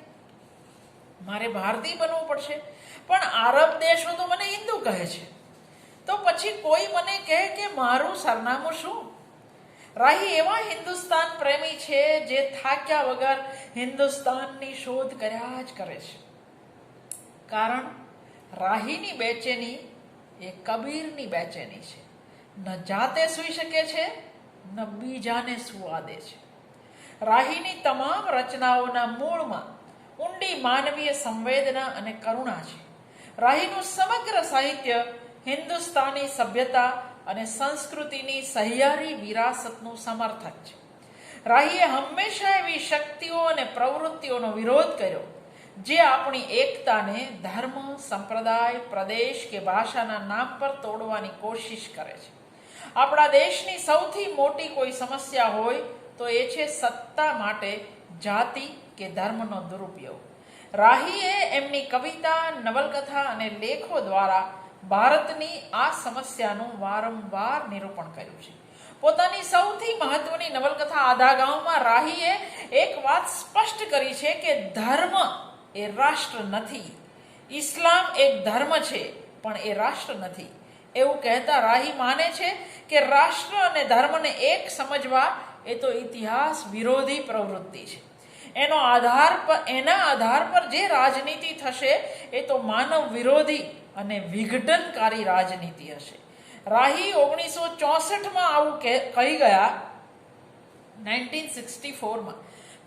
મારે ભારતીય બનવું પડશે, પણ આરબ દેશો તો મને હિન્દુ કહે છે, તો પછી કોઈ મને કહે કે મારું સરનામું શું? રાહી એવા હિન્દુસ્તાન પ્રેમી છે જે થાક્યા વગર હિન્દુસ્તાનની શોધ કર્યા જ કરે છે. કારણ રાહીની બેચેની એ કબીરની બેચેની છે. ન જાતે સૂઈ શકે છે ન બીજાને સુવા દે છે. રાહીની તમામ રચનાઓના મૂળમાં ઊંડી માનવીય સંવેદના અને કરુણા છે. રાહીનું સમગ્ર સાહિત્ય હિન્દુસ્તાની સભ્યતા અને સંસ્કૃતિની સહિયારી વિરાસતનું સમર્થક છે. રાહીએ હંમેશા એવી શક્તિઓ અને પ્રવૃત્તિઓનો વિરોધ કર્યો જે આપણી એકતાને ધર્મ, સંપ્રદાય, પ્રદેશ કે ભાષાના નામ પર તોડવાની કોશિશ કરે છે. આપણા દેશની સૌથી મોટી કોઈ સમસ્યા હોય તો એ છે સત્તા માટે જાતિ કે ધર્મનો દુરુપયોગ. રાહીએ એમની કવિતા, નવલકથા અને લેખો દ્વારા ભારતની આ સમસ્યાનું વારંવાર નિરૂપણ કર્યું છે. પોતાની સૌથી મહત્વની નવલકથા આધા ગાંવમાં રાહીએ એક વાત સ્પષ્ટ કરી છે કે ધર્મ એ રાષ્ટ્ર નથી. ઇસ્લામ એક ધર્મ છે પણ એ રાષ્ટ્ર નથી. એવું કહેતા રાહી માને છે કે રાષ્ટ્ર અને ધર્મને એક સમજવા એ તો ઇતિહાસ વિરોધી પ્રવૃત્તિ છે. એના આધાર પર જે રાજનીતિ થશે એ તો માનવ વિરોધી અને વિઘટનકારી રાજનીતિ હશે. રાહી 1964 આવું કહી ગયા. 1964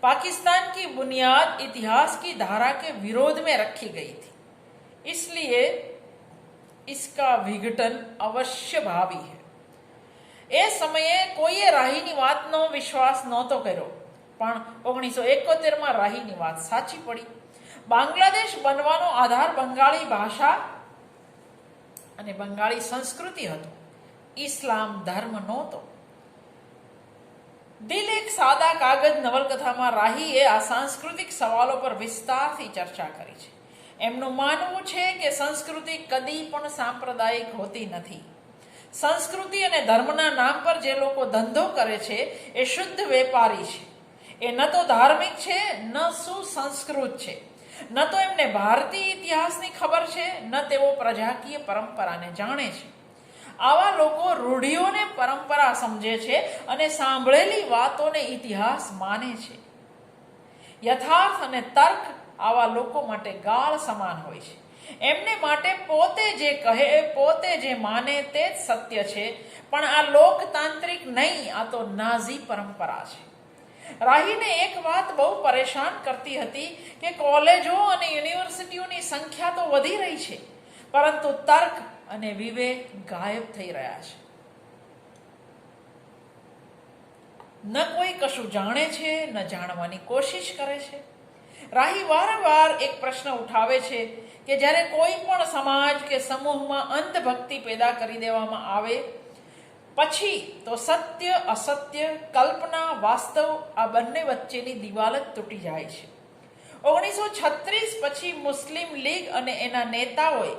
पाकिस्तान की बुनियाद इतिहास की धारा के विरोध में रखी गई थी, इसलिए इसका विघटन अवश्य भावी है. એ સમયે કોઈએ રાહીની વાતનો વિશ્વાસ નહોતો કર્યો, પણ 1971 રાહીની વાત સાચી પડી. બાંગ્લાદેશ બનવાનો આધાર બંગાળી ભાષા અને બંગાળી સંસ્કૃતિ હતો, ઇસ્લામ ધર્મ નહોતો. દિલ એક સાદા કાગજ નવલકથામાં રાહીએ આ સાંસ્કૃતિક સવાલો પર વિસ્તારથી ચર્ચા કરી છે. એમનું માનવું છે કે સંસ્કૃતિ કદી પણ સાંપ્રદાયિક હોતી નથી. સંસ્કૃતિ અને ધર્મના નામ પર જે લોકો ધંધો કરે છે એ શુદ્ધ વેપારી છે. એ ન તો ધાર્મિક છે, ન સુસંસ્કૃત છે. ન તો એમને ભારતીય ઇતિહાસની ખબર છે, ન તેઓ પ્રજાકીય પરંપરાને જાણે છે. આવા લોકો રૂઢિઓને પરંપરા સમજે છે અને સાંભળેલી વાતોને ઇતિહાસ માને છે. યથાર્થ અને તર્ક આવા લોકો માટે ગાળ સમાન હોય છે. એમને માટે પોતે જે કહે, પોતે જે માને તે જ સત્ય છે. પણ આ લોકતાંત્રિક નહીં, આ તો નાઝી પરંપરા છે. રાહીને એક વાત બહુ પરેશાન કરતી હતી કે કોલેજો અને યુનિવર્સિટીઓની સંખ્યા તો વધી રહી છે, પરંતુ તર્ક અને વિવેક ગાયબ થઈ રહ્યા છે. ન કોઈ કશું જાણે છે, ન જાણવાની કોશિશ કરે છે. રાહી વારંવાર એક પ્રશ્ન ઉઠાવે છે કે જ્યારે કોઈ પણ સમાજ કે સમૂહમાં અંધભક્તિ પેદા કરી દેવામાં આવે પછી તો સત્ય અસત્ય, કલ્પના વાસ્તવ આ બંને વચ્ચેની દિવાલ જ તૂટી જાય છે. 1936 પછી મુસ્લિમ લીગ અને એના નેતાઓએ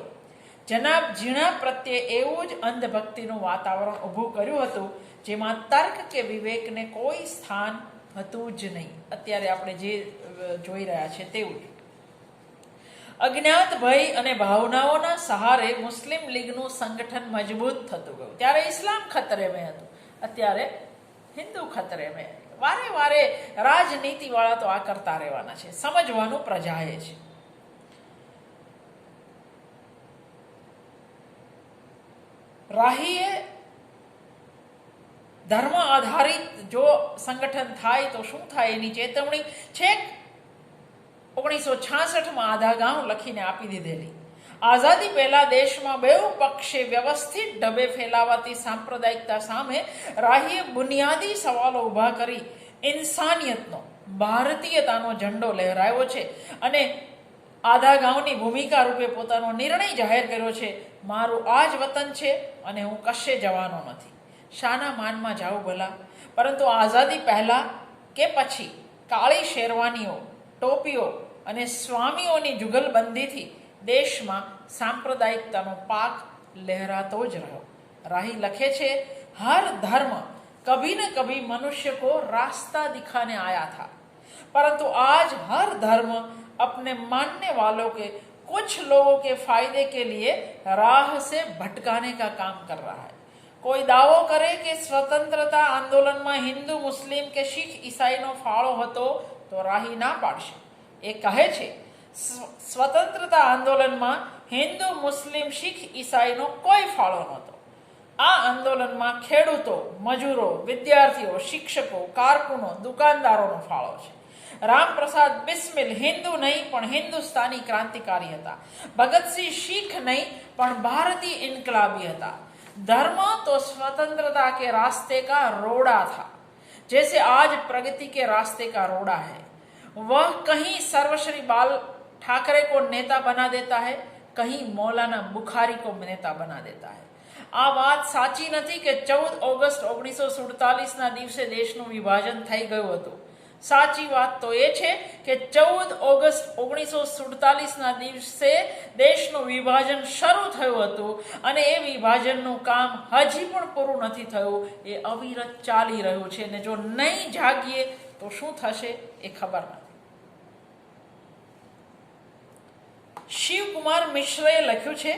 જનાબ ઝીણા પ્રત્યે એવું જ અંધભક્તિનું વાતાવરણ ઊભું કર્યું હતું જેમાં તર્ક કે વિવેકને કોઈ સ્થાન હતું જ નહીં. અત્યારે આપણે જે જોઈ રહ્યા છે તેવું જ. અજ્ઞાત ભય અને ભાવનાઓના સહારે મુસ્લિમ લીગનું સંગઠન મજબૂત થતું ગયું. ત્યારે ઇસ્લામ ખતરે મેં હતું, અત્યારે હિન્દુ ખતરે મેં. વારે વારે રાજનીતિવાળા તો આ કરતા રહેવાના છે. સમજવાનું પ્રજાએ છે. રાહીએ ધર્મ આધારિત જો સંગઠન થાય તો શું થાય એની ચેતવણી છેક 1966 આધા ગાંવ લખીને આપી દીધેલી. આઝાદી પહેલા દેશમાં બેઉ પક્ષે વ્યવસ્થિત ઢબે ફેલાવાતી સાંપ્રદાયિકતા સામે રાહીએ બુનિયાદી સવાલો ઊભા કરી ઇન્સાનિયતનો, ભારતીયતાનો ઝંડો લહેરાયો છે અને આધા ગાંવની ભૂમિકા રૂપે પોતાનો નિર્ણય જાહેર કર્યો છે. મારું આ જ વતન છે અને હું કશે જવાનો નથી. શાના માનમાં જાઉં ભલા? પરંતુ આઝાદી પહેલા કે પછી કાળી શેરવાનીઓ, ટોપીઓ અને સ્વામીઓની જુગલબંધીથી દેશમાં સાંપ્રદાયિકતાનો પાક લહેરાતો જ રહ્યો. રાહી લખે છે, હર ધર્મ कभी न कभी मनुष्य को रास्ता दिखाने आया था, परंतु आज हर धर्म अपने मानने वालों के कुछ लोगों के फायदे के लिए राह से भटकाने का काम कर रहा है. કોઈ દાવો કરે કે સ્વતંત્રતા આંદોલનમાં હિન્દુ, મુસ્લિમ કે શીખ ઈસાઈનો ફાળો હતો તો રાહી ના પાડશે. એ કહે છે સ્વતંત્રતા આંદોલનમાં હિન્દુ, મુસ્લિમ, શીખ, ઈસાઈનો કોઈ ફાળો નહોતો. આ આંદોલનમાં ખેડૂતો, મજૂરો, વિદ્યાર્થીઓ, શિક્ષકો, કારકુનો, દુકાનદારોનો ફાળો છે. રામપ્રસાદ બિસ્મિલ હિન્દુ નહીં પણ હિન્દુસ્તાની ક્રાંતિકારી હતા. ભગતસિંહ શીખ નહીં પણ ભારતીય ઇન્કલાબી હતા. धर्म तो स्वतंत्रता के रास्ते का रोड़ा था, जैसे आज प्रगति के रास्ते का रोड़ा है. वह कहीं सर्वश्री बाल ठाकरे को नेता बना देता है, कहीं मौलाना बुखारी को नेता बना देता है. આ વાત સાચી નથી કે 14 ઓગસ્ટ 1947ના દિવસે દેશનું વિભાજન થઈ ગયું હતું. સાચી વાત તો એ છે કે 14 ઓગસ્ટ 1947ના દિવસે દેશનું વિભાજન શરૂ થયું હતું અને એ વિભાજનનું કામ હજી પણ પૂરું નથી થયું, એ અવિરત ચાલી રહ્યું છે અને જો નહીં જાગીએ તો શું થશે એ ખબર નથી. શિવકુમાર મિશ્રે લખ્યું છે,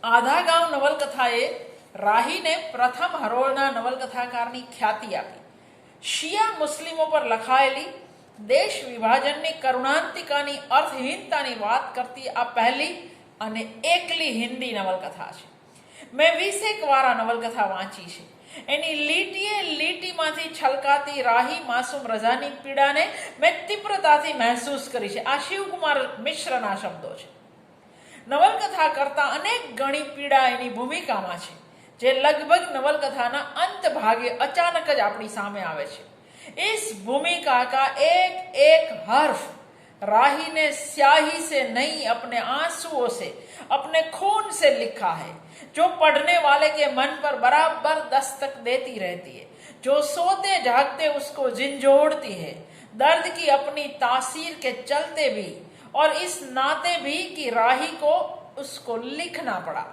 આધા ગાંવ નવલકથાએ રાહીને પ્રથમ હરોળના નવલકથાકારની ખ્યાતિ આપી. શિયા મુસ્લિમો પર લખાયેલી દેશ વિભાજનની કરુણાંતિકાની અર્થહીનતાની વાત કરતી આ પહેલી અને એકલી હિન્દી નવલકથા છે. મેં 20 વાર આ નવલકથા વાંચી છે. એની લીટીએ લીટીમાંથી છલકાતી રાહી માસૂમ રઝાની પીડાને મેં તીવ્રતાથી મહેસૂસ કરી છે. આ શિવકુમાર મિશ્રના શબ્દો છે. નવલકથા કરતા અનેક ગણી પીડા એની ભૂમિકામાં છે, જે લગભગ નવલકથાના અંત ભાગે अचानक જ આપણી સામે આવે છે. इस भूमिका का एक एक हर्फ राही ने स्याही से नहीं, अपने आंसुओं से, अपने खून से लिखा है, जो पढ़ने वाले के मन पर बराबर दस्तक देती रहती है, जो सोते जागते उसको झिंझोड़ती है, दर्द की अपनी तासीर के चलते भी और इस नाते भी कि राही को उसको लिखना पड़ा,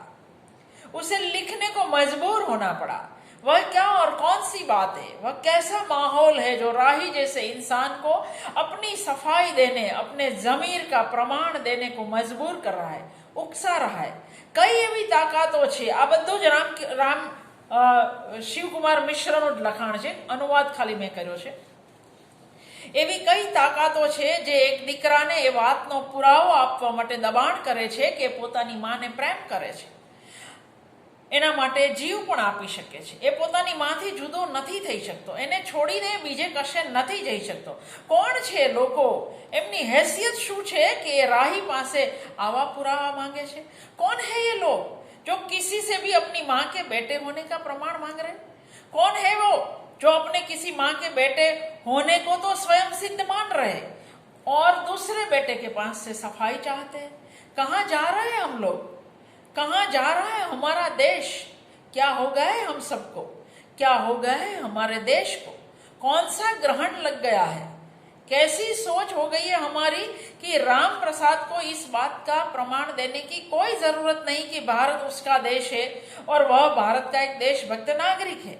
उसे लिखने को मजबूर होना पड़ा. वह क्या और कौन सी बात है, वह कैसा माहौल है जो राही जैसे इंसान को अपनी सफाई देने, अपने जमीर का प्रमाण देने को मजबूर कर रहा है, उकसा रहा है. कई એવી તાકાતો છે. આ બધું જ રામ શિવકુમાર મિશ્રનું જ લખાણ છે, અનુવાદ ખાલી મેં કર્યો છે. એવી કઈ તાકાતો છે જે એક દીકરાને એ વાતનો પુરાવો આપવા માટે દબાણ કરે છે કે પોતાની માને પ્રેમ કરે છે, એના માટે જીવ પણ આપી શકે છે. એ પોતાની માંથી જુદો નથી થઈ શકતો, એને છોડીને બીજે કશે નથી જઈ શકતો. કોણ છે લોકો, એમની हैसियत શું છે કે એ રાહી પાસે આવા પુરાવા માંગે છે? कौन है ये लोग जो किसी से भी अपनी माँ के बेटे होने का प्रमाण मांग रहे? कौन है वो जो अपने किसी माँ के बेटे होने को तो स्वयं सिद्ध मान रहे और दूसरे बेटे के पास से सफाई चाहते हैं? कहाँ जा रहे हैं हम लोग? कहाँ जा रहा है हमारा देश? क्या हो गया है हम सबको? क्या हो गया है हमारे देश को? कौन सा ग्रहण लग गया है? कैसी सोच हो गई है हमारी कि राम प्रसाद को इस बात का प्रमाण देने की कोई जरूरत नहीं कि भारत उसका देश है और वह भारत का एक देशभक्त नागरिक है,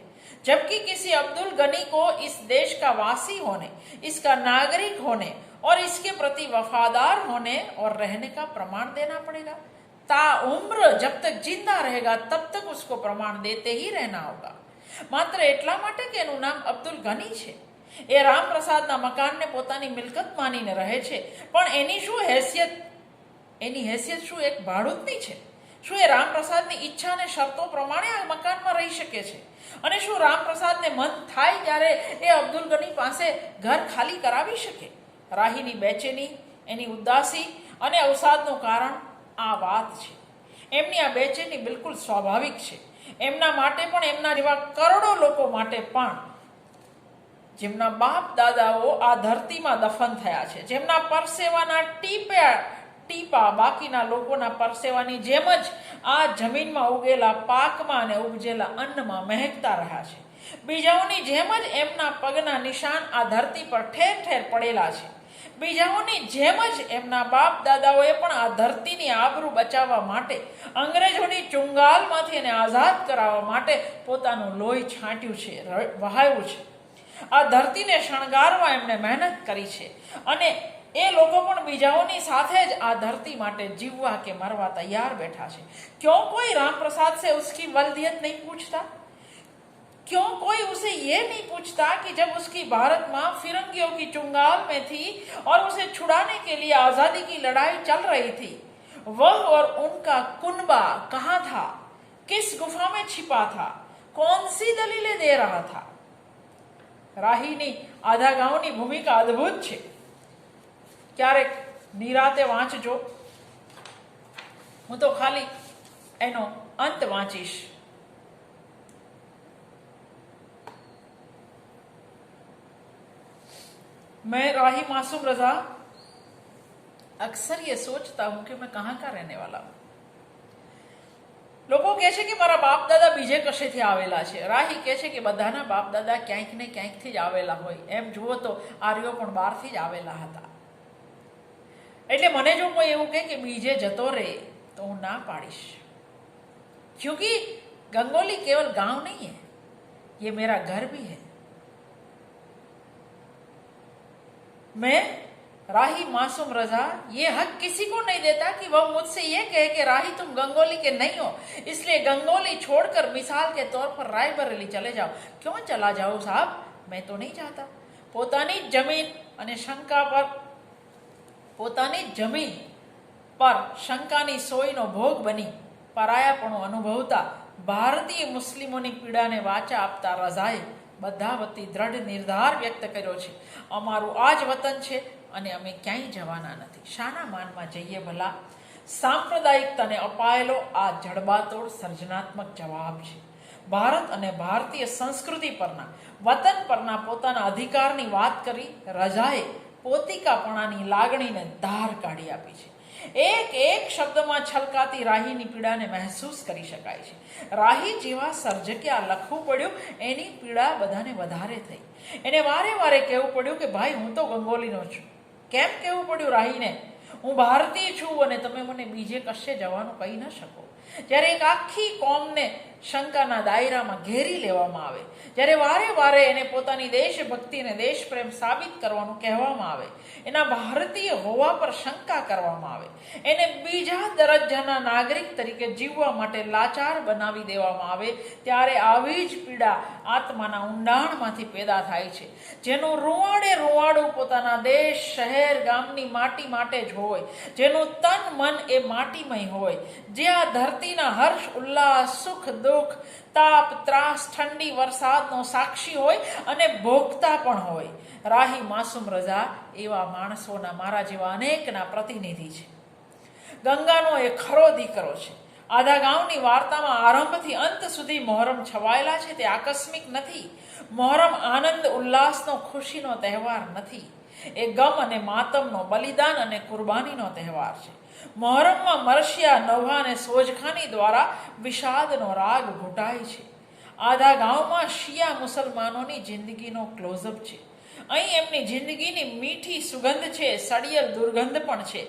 जबकि किसी अब्दुल गनी को इस देश का वासी होने, इसका नागरिक होने और इसके प्रति वफादार होने और रहने का प्रमाण देना पड़ेगा. ताउम्र जब तक जिंदा रहेगा तब तक उसको प्रमाण देते ही रहना होगा. मात्र એટલા માટે કે એનું નામ અબ્દુલ ગની છે, એ રામપ્રસાદના મકાનને પોતાની મિલકત માનીને રહે છે, પણ એની શું હેસિયત? એની હેસિયત શું એક ભાડૂતની છે? શું એ રામપ્રસાદની ઈચ્છા અને શરતો પ્રમાણે આ મકાનમાં રહી શકે છે? અને શું રામપ્રસાદને મન થાય ત્યારે એ અબ્દુલ ગની પાસે ઘર ખાલી કરાવી શકે? રાહીની બેચેની, એની ઉદાસી અને અવસાદનું કારણ આ વાત છે. એમની આ બેચેની બિલકુલ સ્વાભાવિક છે. એમના માટે પણ, એમના જેવા કરોડો લોકો માટે પણ, જેમના બાપ દાદાઓ આ ધરતીમાં દફન થયા છે, જેમના પરસેવાના ટીપા બાકીના લોકોના પરસેવાની જેમ જ આ જમીનમાં ઉગેલા પાકમાં અને ઉપજેલા અન્નમાં મહેકતા રહ્યા છે. બીજાઓની જેમ જ એમના પગના નિશાન આ ધરતી પર ઠેર ઠેર પડેલા છે. બીજાઓની જેમ જ એમના બાપ દાદાઓએ પણ આ ધરતીની આબરૂ બચાવવા માટે, અંગ્રેજોની ચુંગાલમાંથી એને આઝાદ કરાવવા માટે પોતાનું લોહી છાંટ્યું છે, વહાવ્યું છે. આ ધરતીને શણગારવા એમણે મહેનત કરી છે અને એ લોકો પણ બીજાઓની સાથે જ આ ધરતી માટે જીવવા કે મરવા તૈયાર બેઠા છે. क्यों कोई रामप्रसाद से उसकी वल्दियत नहीं पूछता? क्यों कोई उसे ये नहीं पूछता कि जब उसकी भारत माँ फिरंगियों की चुंगाल में थी और उसे छुड़ाने के लिए आजादी की लड़ाई चल रही थी, वह और उनका कुनबा कहाँ था? किस गुफा में छिपा था? कौन सी दलीलें दे रहा था? રાહીની આધા ગાંવની ભૂમિકા અદ્ભુત છે. ક્યારેક નિરાતે વાંચજો. હું તો ખાલી એનો અંત વાંચીશ. मैं राही मासूम रजा अक्सर ये सोचता हूं कि मैं कहाँ का रहने वाला हूं. લોકો કહે છે કે મારા બાપ દાદા બીજે કશેથી આવેલા છે. રાહી કહે છે કે બધાના બાપ દાદા ક્યાંક ને ક્યાંકથી જ આવેલા હોય. એમ જુઓ તો આર્યો પણ બહારથી જ આવેલા હતા. એટલે મને જો કોઈ એવું કહે કે બીજે જતો રહે તો હું ના પાડીશ. क्योंकि गंगोली केवल गांव नहीं है, ये मेरा घर भी है. मैं राही मासूम रजा ये हक किसी को नहीं देता कि वह मुझसे ये कहे कि राही तुम गंगोली के नहीं हो, इसलिए गंगोली छोड़कर मिसाल के तौर पर रायबरेली चले जाओ. क्यों चला जाओ साहब, मैं तो नहीं चाहता. પોતાની જમીન અને શંકા પર પોતાની જમીન પર શંકાની સોયનો ભોગ બની પરાયાપણું અનુભવતા ભારતીય મુસ્લિમોની પીડાને વાચા આપતા રઝાએ બધા વતી દ્રઢ નિર્ધાર વ્યક્ત કર્યો છે. અમારું આ જ વતન છે અને અમે ક્યાંય જવાના નથી. શાના માનમાં જઈએ ભલા? સાંપ્રદાયિકતાને અપાયેલો આ જડબાતોડ સર્જનાત્મક જવાબ છે. ભારત અને ભારતીય સંસ્કૃતિ પરના વતન પરના પોતાના અધિકારની વાત કરી રઝાએ પોતિકાપણાની લાગણીને ધાર કાઢી આપી છે. એક એક શબ્દમાં છલકાતી રાહીની પીડાને મહેસૂસ કરી શકાય છે. રાહી જેવા સર્જકે આ લખવું પડ્યું એની પીડા બધાને વધારે થઈ. એને વારે વારે કહેવું પડ્યું કે ભાઈ હું તો ગંગોલીનો છું. કેમ કહેવું પડ્યું રાહીને? હું ભારતીય છું અને તમે મને બીજે કશે જવાનું કહી ન શકો. જ્યારે એક આખી કોમને શંકાના દાયરામાં ઘેરી લેવામાં આવે, જ્યારે વારે વારે એને પોતાની દેશભક્તિ અને દેશપ્રેમ સાબિત કરવાનું કહેવામાં આવે, એના ભારતીય હોવા પર શંકા કરવામાં આવે, એને બીજા દરજ્જાના નાગરિક તરીકે જીવવા માટે લાચાર બનાવી દેવામાં આવે, ત્યારે આવી જ પીડા આત્માના ઊંડાણમાંથી પેદા થાય છે. જેનું રૂવાડે રૂવાડું પોતાના દેશ, શહેર, ગામની માટી માટે જ હોય, જેનું તન મન એ માટીમય હોય, જે આ ધરતીના હર્ષ, ઉલ્લાસ, સુખ, દુઃખ, તાપ, ત્રાસ, ઠંડી, વરસાદનો સાક્ષી હોય અને ભોગતા પણ હોય. રાહી માસૂમ રઝા એવા માણસોના, મારા જેવા અનેકના પ્રતિનિધિ છે. ગંગાનો એ ખરો દીકરો છે. આધા ગામની વાર્તામાં આરંભથી અંત સુધી મોહરમ છવાયેલા છે. તે આકસ્મિક નથી. મોહરમ આનંદ ઉલ્લાસનો, ખુશીનો તહેવાર નથી. એ ગમ અને માતમનો, બલિદાન અને કુરબાનીનો તહેવાર છે. મોહરમમાં મરશિયા, નવહા અને સોજખાની દ્વારા વિષાદનો રાગ ઘૂંટાય છે. આધા ગામમાં શિયા મુસલમાનોની જિંદગીનો ક્લોઝઅપ છે. અહીં એમની જિંદગીની મીઠી સુગંધ છે, સળિયલ દુર્ગંધ પણ છે,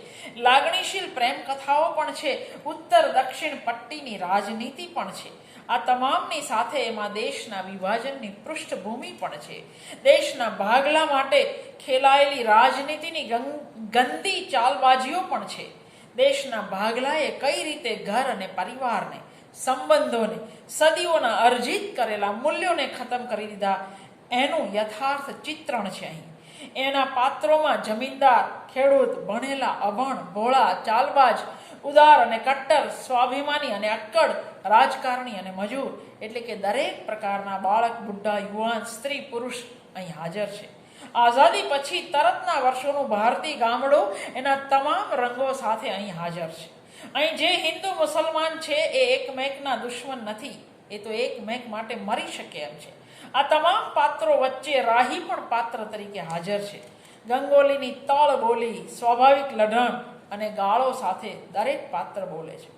લાગણીશીલ પ્રેમ કથાઓ પણ છે, ઉત્તર દક્ષિણ પટ્ટીની રાજનીતિ પણ છે. આ તમામની સાથે એમાં દેશના વિભાજનની પૃષ્ઠભૂમિ પણ છે. દેશના ભાગલા માટે ખેલાયેલી રાજનીતિની ગંદી ચાલબાજીઓ પણ છે. દેશના ભાગલાએ કઈ રીતે ઘર અને પરિવારને, સંબંધોને, સદીઓના અર્જિત કરેલા મૂલ્યોને ખતમ કરી દીધા એનું યથાર્થ ચિત્રણ છે અહીં. એના પાત્રોમાં જમીનદાર, ખેડૂત, ભણેલા, અભણ, ભોળા, ચાલબાજ, ઉદાર અને કટ્ટર, સ્વાભિમાની અને અક્કડ, રાજકારણી અને મજૂર, એટલે કે દરેક પ્રકારના બાળક, બુઢ્ઢા, યુવાન, સ્ત્રી, પુરુષ અહીં હાજર છે. આઝાદી પછી તરતના વર્ષોનું ભારતીય ગામડું એના તમામ રંગો સાથે અહીં હાજર છે. અહીં જે હિન્દુ મુસલમાન છે એ એકમેકના દુશ્મન નથી. એ તો એકમેક માટે મરી શકે એમ છે. આ તમામ પાત્રો વચ્ચે રાહી પણ પાત્ર તરીકે હાજર છે. ગંગોલીની તળ બોલી, સ્વાભાવિક લઢણ અને ગાળો સાથે દરેક પાત્ર બોલે છે.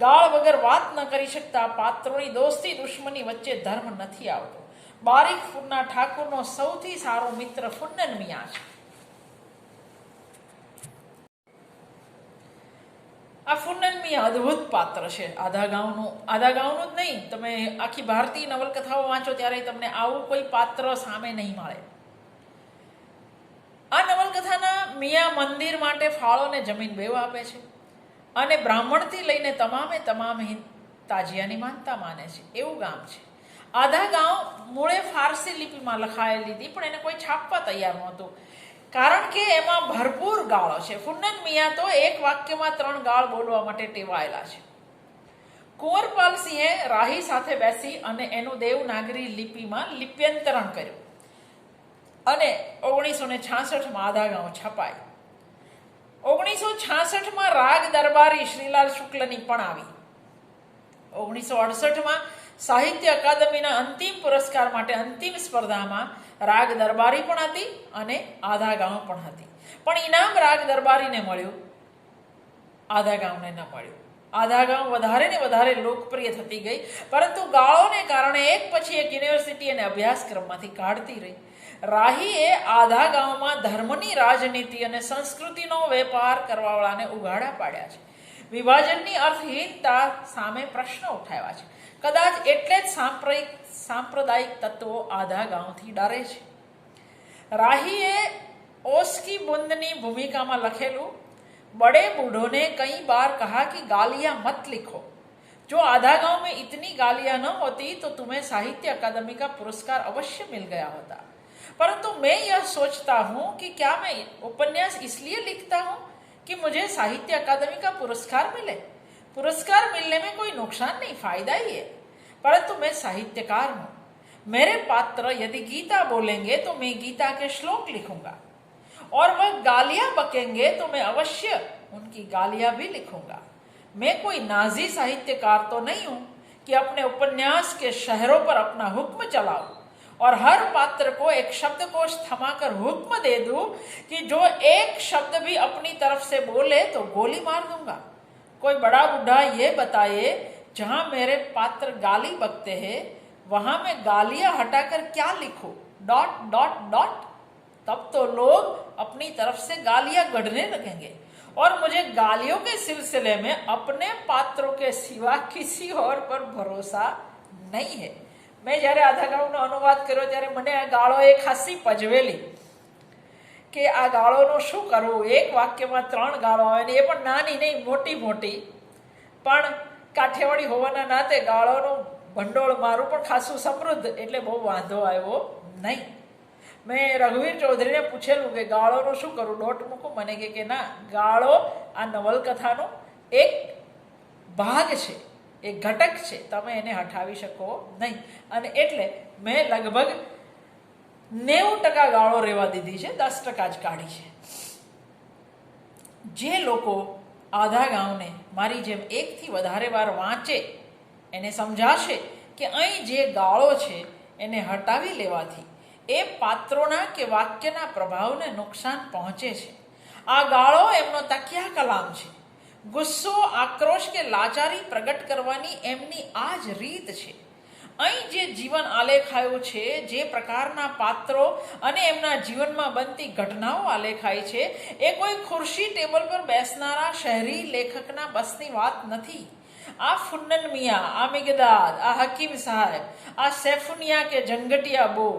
ગાળ વગર વાત ન કરી શકતા પાત્રોની દોસ્તી દુશ્મની વચ્ચે ધર્મ નથી આવતો. બારીક ફુન્ના ઠાકુરનો સૌથી સારો મિત્ર ફુન્નન મિયા છે. આ ફુન્નન મિયા અદ્ભુત પાત્ર છે. આધા ગામનું જ નહીં, તમે આખી ભારતીય નવલકથાઓ વાંચો ત્યારે તમને આવું કોઈ પાત્ર સામે નહીં મળે. આ નવલકથાના મિયા મંદિર માટે ફાળો ને જમીન બેવ આપે છે અને બ્રાહ્મણથી લઈને તમામે તમામ તાજિયાની માનતા માને છે. એવું ગામ છે. આધા ગામ મૂળે ફારસી લિપિમાં લખાયેલી હતી, પણ એને કોઈ છાપવા તૈયાર નહોતું, કારણ કે એમાં ભરપૂર ગાળો છે. ફુન્નન મિયા તો એક વાક્યમાં 3 ગાળ બોલવા માટે ટેવાયેલા છે. કુંવરપાલસિંહે રાહી સાથે બેસી અને એનું દેવનાગરી લિપિમાં લિપ્યંતરણ કર્યું અને 1966માં આધા ગામ છપાઈ. 1966માં રાગ દરબારી શ્રીલાલ શુક્લની પણ આવી. 1968માં સાહિત્ય અકાદમીના અંતિમ પુરસ્કાર માટે અંતિમ સ્પર્ધામાં રાગ દરબારી પણ હતી અને આધા ગામ પણ હતી. પણ ઇનામ રાગ દરબારીને મળ્યું, આધા ગામને ન મળ્યું. આધા ગાંવ વધારે ને વધારે લોકપ્રિય થતી ગઈ, પરંતુ ગાળોને કારણે એક પછી એક યુનિવર્સિટી અને અભ્યાસક્રમમાંથી કાઢતી રહી. રાહીએ આધા ગાંવમાં ધર્મની રાજનીતિ અને સંસ્કૃતિનો વેપાર કરવાવાળાને ઉઘાડા પાડ્યા છે. વિભાજનની અર્થહીનતા સામે પ્રશ્નો ઉઠાવ્યા છે. કદાચ એટલે જ સાંપ્રદાયિક તત્વો આધા ગાંવથી ડરે છે. રાહીએ ઓસ્કી બુંદની ભૂમિકામાં લખેલું, बड़े बूढ़ों ने कई बार कहा कि गालियां मत लिखो, जो आधा गांव में इतनी गालियां न होती तो तुम्हें साहित्य अकादमी का पुरस्कार अवश्य मिल गया होता, परंतु मैं यह सोचता हूं कि क्या मैं उपन्यास इसलिए लिखता हूं कि मुझे साहित्य अकादमी का पुरस्कार मिले. पुरस्कार मिलने में कोई नुकसान नहीं, फायदा ही है, परंतु मैं साहित्यकार हूं. मेरे पात्र यदि गीता बोलेंगे तो मैं गीता के श्लोक लिखूंगा और वह गालियां बकेंगे तो मैं अवश्य उनकी गालियां भी लिखूंगा. मैं कोई नाजी साहित्यकार तो नहीं हूं कि अपने उपन्यास के शहरों पर अपना हुक्म चलाऊं और हर पात्र को एक शब्दकोश थमाकर हुक्म दे दूं कि जो एक शब्द भी अपनी तरफ से बोले तो गोली मार दूंगा. कोई बड़ा बूढ़ा ये बताए, जहां मेरे पात्र गाली बकते हैं वहां मैं गालियां हटाकर क्या लिखूं? ... तब तो लोग अपनी तरफ से गालियां गढ़ने लगेंगे और मुझे गालियों के सिलसिले में अपने पात्रों के सिवा किसी और पर भरोसा नहीं है. મેં જ્યારે આધા ગાંવનો અનુવાદ કર્યો ત્યારે મને આ ગાળોએ ખાસી પજવેલી કે આ ગાળોનું શું કરવું. એક વાક્યમાં 3 ગાળો આવે ને એ પણ નાની નહીં, મોટી મોટી. પણ કાઠિયાવાડી હોવાના નાતે ગાળોનું ભંડોળ મારું પણ ખાસું સમૃદ્ધ, એટલે બહુ વાંધો આવ્યો નહીં. મેં રઘુવીર ચૌધરીને પૂછેલું કે ગાળોનું શું કરું, ડોટ મૂકું? મને કે ના, ગાળો આ નવલકથાનો એક ભાગ છે, એક ઘટક છે, તમે એને હટાવી શકો નહીં. અને એટલે મેં લગભગ 90% ગાળો રહેવા દીધી છે, 10% જ કાઢી છે. જે લોકો આધા ગાંવને મારી જેમ એકથી વધારે વાર વાંચે એને સમજાશે કે અહીં જે ગાળો છે એને હટાવી લેવાથી એ પાત્રોના કે વાક્યના પ્રભાવને નુકસાન પહોંચે છે. આ ગાળો એમનો તકિયા કલામ છે. ગુસ્સો, આક્રોશ કે લાચારી પ્રગટ કરવાની એમની આ જ રીત છે. અહીં જે જીવન આલેખાયું છે, જે પ્રકારના પાત્રો અને એમના જીવનમાં બનતી ઘટનાઓ આલેખાઈ છે, એ કોઈ ખુરશી ટેબલ પર બેસનારા શહેરી લેખકના બસની વાત નથી. આ ફુન્નન મિયા, આ મિગદાદ, આ હકીમ સાહેબ, આ સૈફુનિયા કે જંગટિયા બો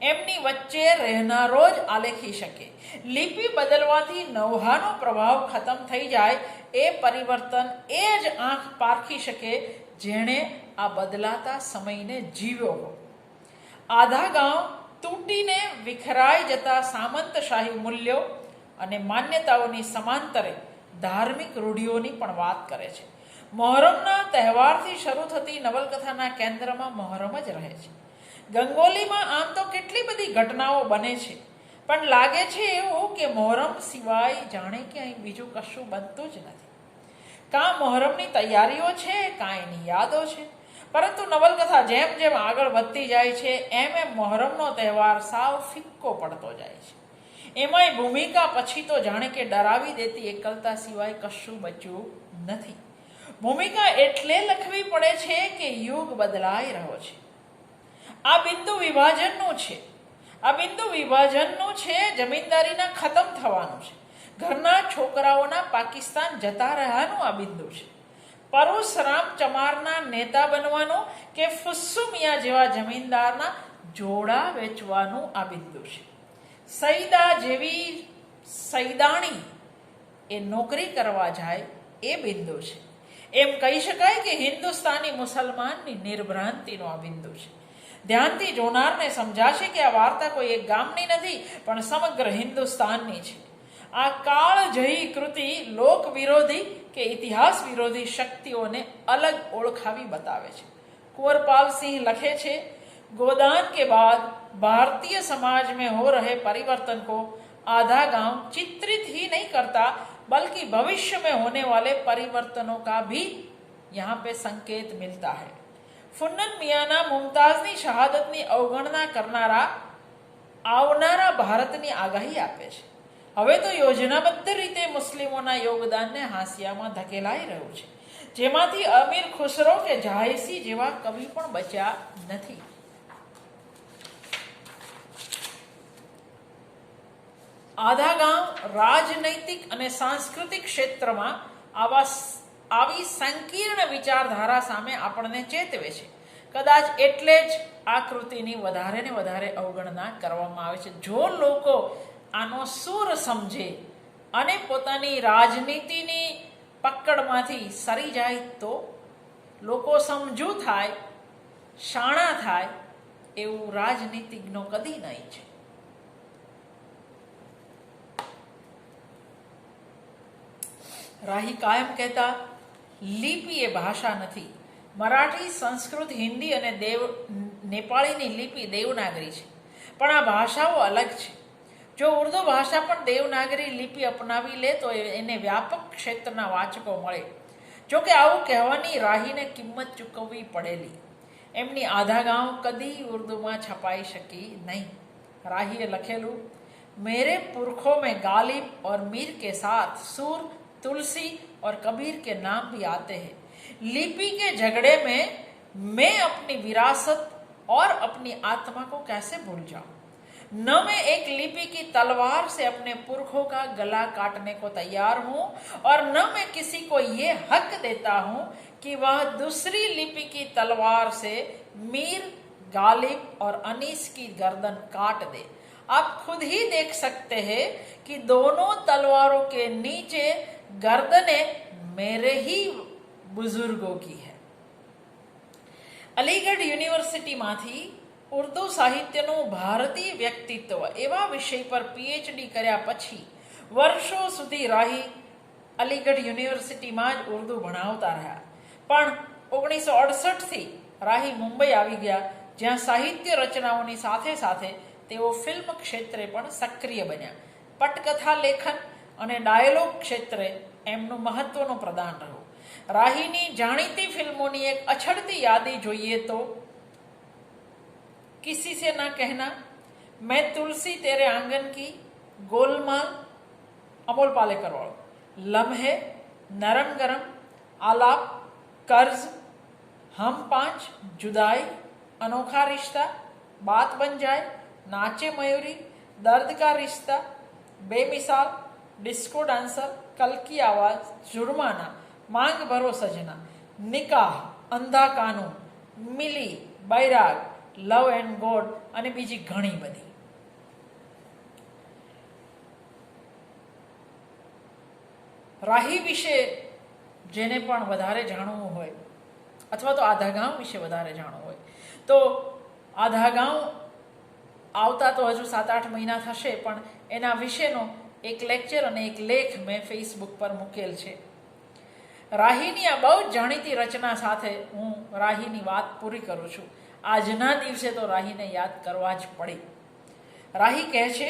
એમની વચ્ચે રહેનારો જ આલેખી શકે. લિપિ બદલવાથી નવહાનો પ્રભાવ ખતમ થઈ જાય એ પરિવર્તન એ જ આંખ પારખી શકે જેણે આ બદલાતા સમયને જીવ્યો હોય. આધા ગાંવ તૂટીને વિખરાઈ જતા સામંતશાહી મૂલ્યો અને માન્યતાઓની સમાંતરે ધાર્મિક રૂઢિઓની પણ વાત કરે છે. મહોરમના તહેવારથી શરૂ થતી નવલકથાના કેન્દ્રમાં મહોરમ જ રહે છે. ગંગોલીમાં આમ તો કેટલી બધી ઘટનાઓ બને છે, પણ લાગે છે એવું કે મહોરમ સિવાય જાણે કે અહીં બીજું કશું બનતું જ નથી. કાં મહોરમની તૈયારીઓ છે, કાં એની યાદો છે, પરંતુ નવલકથા જેમ જેમ આગળ વધતી જાય છે એમ એમ મહોરમનો તહેવાર સાવ ફિક્કો પડતો જાય છે. એમાંય ભૂમિકા પછી તો જાણે કે ડરાવી દેતી એકલતા સિવાય કશું બચ્યું નથી. ભૂમિકા એટલે લખવી પડે છે કે યુગ બદલાઈ રહ્યો છે. આ બિંદુ વિભાજનનું છે. આ બિંદુ વિભાજનનું છે, જમીનદારીના ખતમ થવાનું છે, ઘરના છોકરાઓના પાકિસ્તાન જતા રહ્યાનું આ બિંદુ છે, પરુશરામ ચમારના નેતા બનવાનું કે ફુસ્સુ મિયા જેવા જમીનદારના જોડા વેચવાનું આ બિંદુ છે. સૈદા જેવી સૈદાણી એ નોકરી કરવા જાય એ બિંદુ છે. એમ કહી શકાય કે હિન્દુસ્તાની મુસલમાનની નિર્ભ્રાંતિનો આ બિંદુ છે. ધ્યાનથી જોનારને સમજાશે કે આ વાર્તા કોઈ એક ગામની નથી, પણ સમગ્ર હિન્દુસ્તાનની છે. આ કાળજયી કૃતિ લોક વિરોધી કે ઇતિહાસ વિરોધી શક્તિઓને અલગ ઓળખાવી બતાવે છે. कुंवरपाल सिंह लखे छे, गोदान के बाद भारतीय समाज में हो रहे परिवर्तन को आधा गांव चित्रित ही नहीं करता, बल्कि भविष्य में होने वाले परिवर्तनों का भी यहाँ पे संकेत मिलता है. ફુન્નન મિયાના મુમતાઝની શહાદતની અવગણના કરનારા આવનારા ભારતની આગાહી આપે છે. હવે તો યોજનાબદ્ધ રીતે મુસ્લિમોના યોગદાનને હાંસિયામાં ધકેલાઈ રહ્યું છે. જેમાંથી અમીર ખુસરો કે જાયસી જેવા કવિ પણ બચ્યા નથી. આધા ગામ રાજનૈતિક અને સાંસ્કૃતિક ક્ષેત્રમાં આવી સંકીર્ણ વિચારધારા સામે આપણને ચેતવે છે. કદાચ એટલે જ આ કૃતિની વધારે ને વધારે અવગણના કરવામાં આવે છે. જો લોકો આનો સૂર સમજે અને પોતાની રાજનીતિની પકડમાંથી સરી જાય તો લોકો સમજુ થાય, શાણા થાય એવું રાજનીતિજ્ઞો કદી નહીં છે. રાહી કાયમ કહેતા, લિપિ એ ભાષા નથી. મરાઠી, સંસ્કૃત, હિન્દી અને નેપાળીની લિપિ દેવનાગરી છે, પણ આ ભાષાઓ અલગ છે. જો ઉર્દુ ભાષા પણ દેવનાગરી લિપિ અપનાવી લે તો એને વ્યાપક ક્ષેત્રના વાચકો મળે. જોકે આવું કહેવાની રાહીને કિંમત ચૂકવવી પડેલી. એમની આધા ગાંવ કદી ઉર્દુમાં છપાઈ શકી નહીં. રાહીએ લખેલું, મેરે પુરખો में गालिब और मीर के साथ सूर, तुलसी और कबीर के नाम भी आते हैं. लिपि के झगड़े में मैं अपनी विरासत और अपनी आत्मा को कैसे भूल जाऊं. न मैं एक लिपि की तलवार से अपने पुरखों का गला काटने को तैयार हूं और न मैं किसी को ये हक देता हूं कि वह दूसरी लिपि की तलवार से मीर, गालिब और अनीस की गर्दन काट दे. आप खुद ही देख सकते हैं कि दोनों तलवारों के नीचे गर्दनें मेरे ही बुजुर्गों की है. અલીગઢ યુનિવર્સિટીમાંથી ઉર્દુ સાહિત્યનું ભારતીય વ્યક્તિત્વ એવા વિષય પર પીએચડી કર્યા પછી વર્ષો સુધી રાહી અલીગઢ યુનિવર્સિટીમાં જ ઉર્દુ ભણાવતા રહ્યા. પણ 1968થી રાહી મુંબઈ આવી ગયા, જ્યાં સાહિત્ય રચનાઓની સાથે સાથે તેઓ ફિલ્મ ક્ષેત્રે પણ સક્રિય બન્યા. પટકથા લેખન અને ડાયલોગ ક્ષેત્રે એમનું મહત્વનું પ્રદાન રહ્યું. રાહીની જાણીતી ફિલ્મોની એક અછડતી યાદી જોઈએ તો કિસી સે ના કહેના, મેં તુલસી તેરે આંગન કી, ગોલમાલ અમોલ પાલેકર વાળો, લમ્હે, નરમ ગરમ, આલાપ, કર્જ, હમ પાંચ, જુદાઈ, અનોખા રિશ્તા, બાત બન જાય, નાચે મયુરી, દર્દ કા રિશ્તા, બેમિસાલ, डिस्को डांसर, कल की आवाज, जुर्माना, मांग भरो सजना, निकाह, अंधा कानून, मिली, बैराग, लव एंड गॉड અને બીજી ઘણી બધી. રાહી વિશે જેને પણ વધારે જાણવું હોય અથવા તો આધા ગાંવ વિશે વધારે જાણવું હોય તો આધા ગાંવ આવતા તો હજુ 7-8 મહિના થશે, પણ એના વિશેનો એક લેક્ચર અને એક લેખ મેં ફેસબુક પર મૂકેલ છે. રાહીની આ બહુ જ જાણીતી રચના સાથે હું રાહીની વાત પૂરી કરું છું. આજના દિવસે તો રાહીને યાદ કરવા જ પડે. રાહી કહે છે,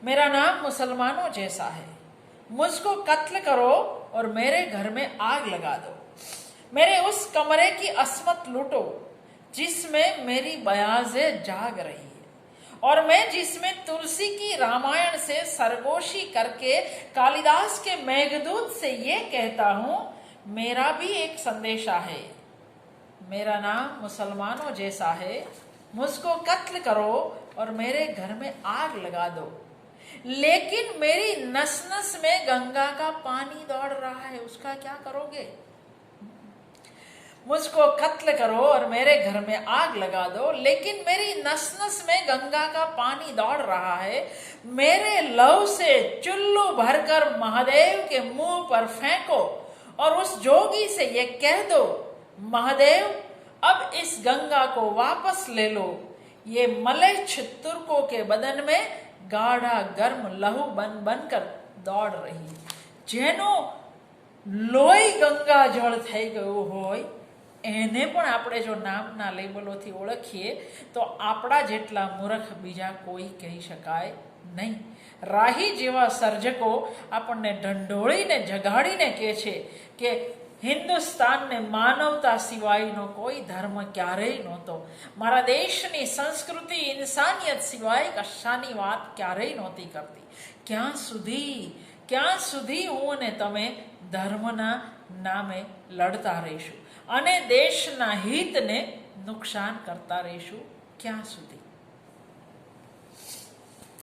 मेरा नाम मुसलमानों जैसा है, मुझको कत्ल करो और मेरे घर में आग लगा दो, मेरे उस कमरे की असमत लूटो जिसमें मेरी बयाज़ें जाग रही है और मैं जिसमें तुलसी की रामायण से सरगोशी करके कालिदास के मेघदूत से ये कहता हूँ, मेरा भी एक संदेशा है, मेरा नाम मुसलमानों जैसा है, मुझको कत्ल करो और मेरे घर में आग लगा दो, लेकिन मेरी नस नस में गंगा का पानी दौड़ रहा है, उसका क्या करोगे. मुझको कत्ल करो और मेरे घर में आग लगा दो, लेकिन मेरी नस नस में गंगा का पानी दौड़ रहा है, मेरे लव से चुल्लू भरकर महादेव के मुंह पर फेंको और उस जोगी से ये कह दो, महादेव अब इस गंगा को वापस ले लो, ये मलेच्छ तुर्कों के बदन में गाढ़ा गर्म लहू बन बनकर दौड़ रही. જેનો લોહી ગંગા જળ થઈ ગયું હોય એને પણ આપણે જો નામના લેબલોથી ઓળખીએ તો આપણા જેટલા મૂર્ખ બીજા કોઈ કહી શકાય નહીં. રાહી જેવા સર્જકો આપણને ઢંઢોળીને જગાડીને કહે છે કે હિન્દુસ્તાનને માનવતા સિવાયનો કોઈ ધર્મ ક્યારેય નહોતો, મારા દેશની સંસ્કૃતિ ઇન્સાનિયત સિવાય કશાની વાત ક્યારેય નહોતી કરતી. ક્યાં સુધી ક્યાં સુધી હું અને તમે ધર્મના નામે લડતા રહીશું અને દેશના હિતને નુકસાન કરતા રહીશું? ક્યાં સુધી?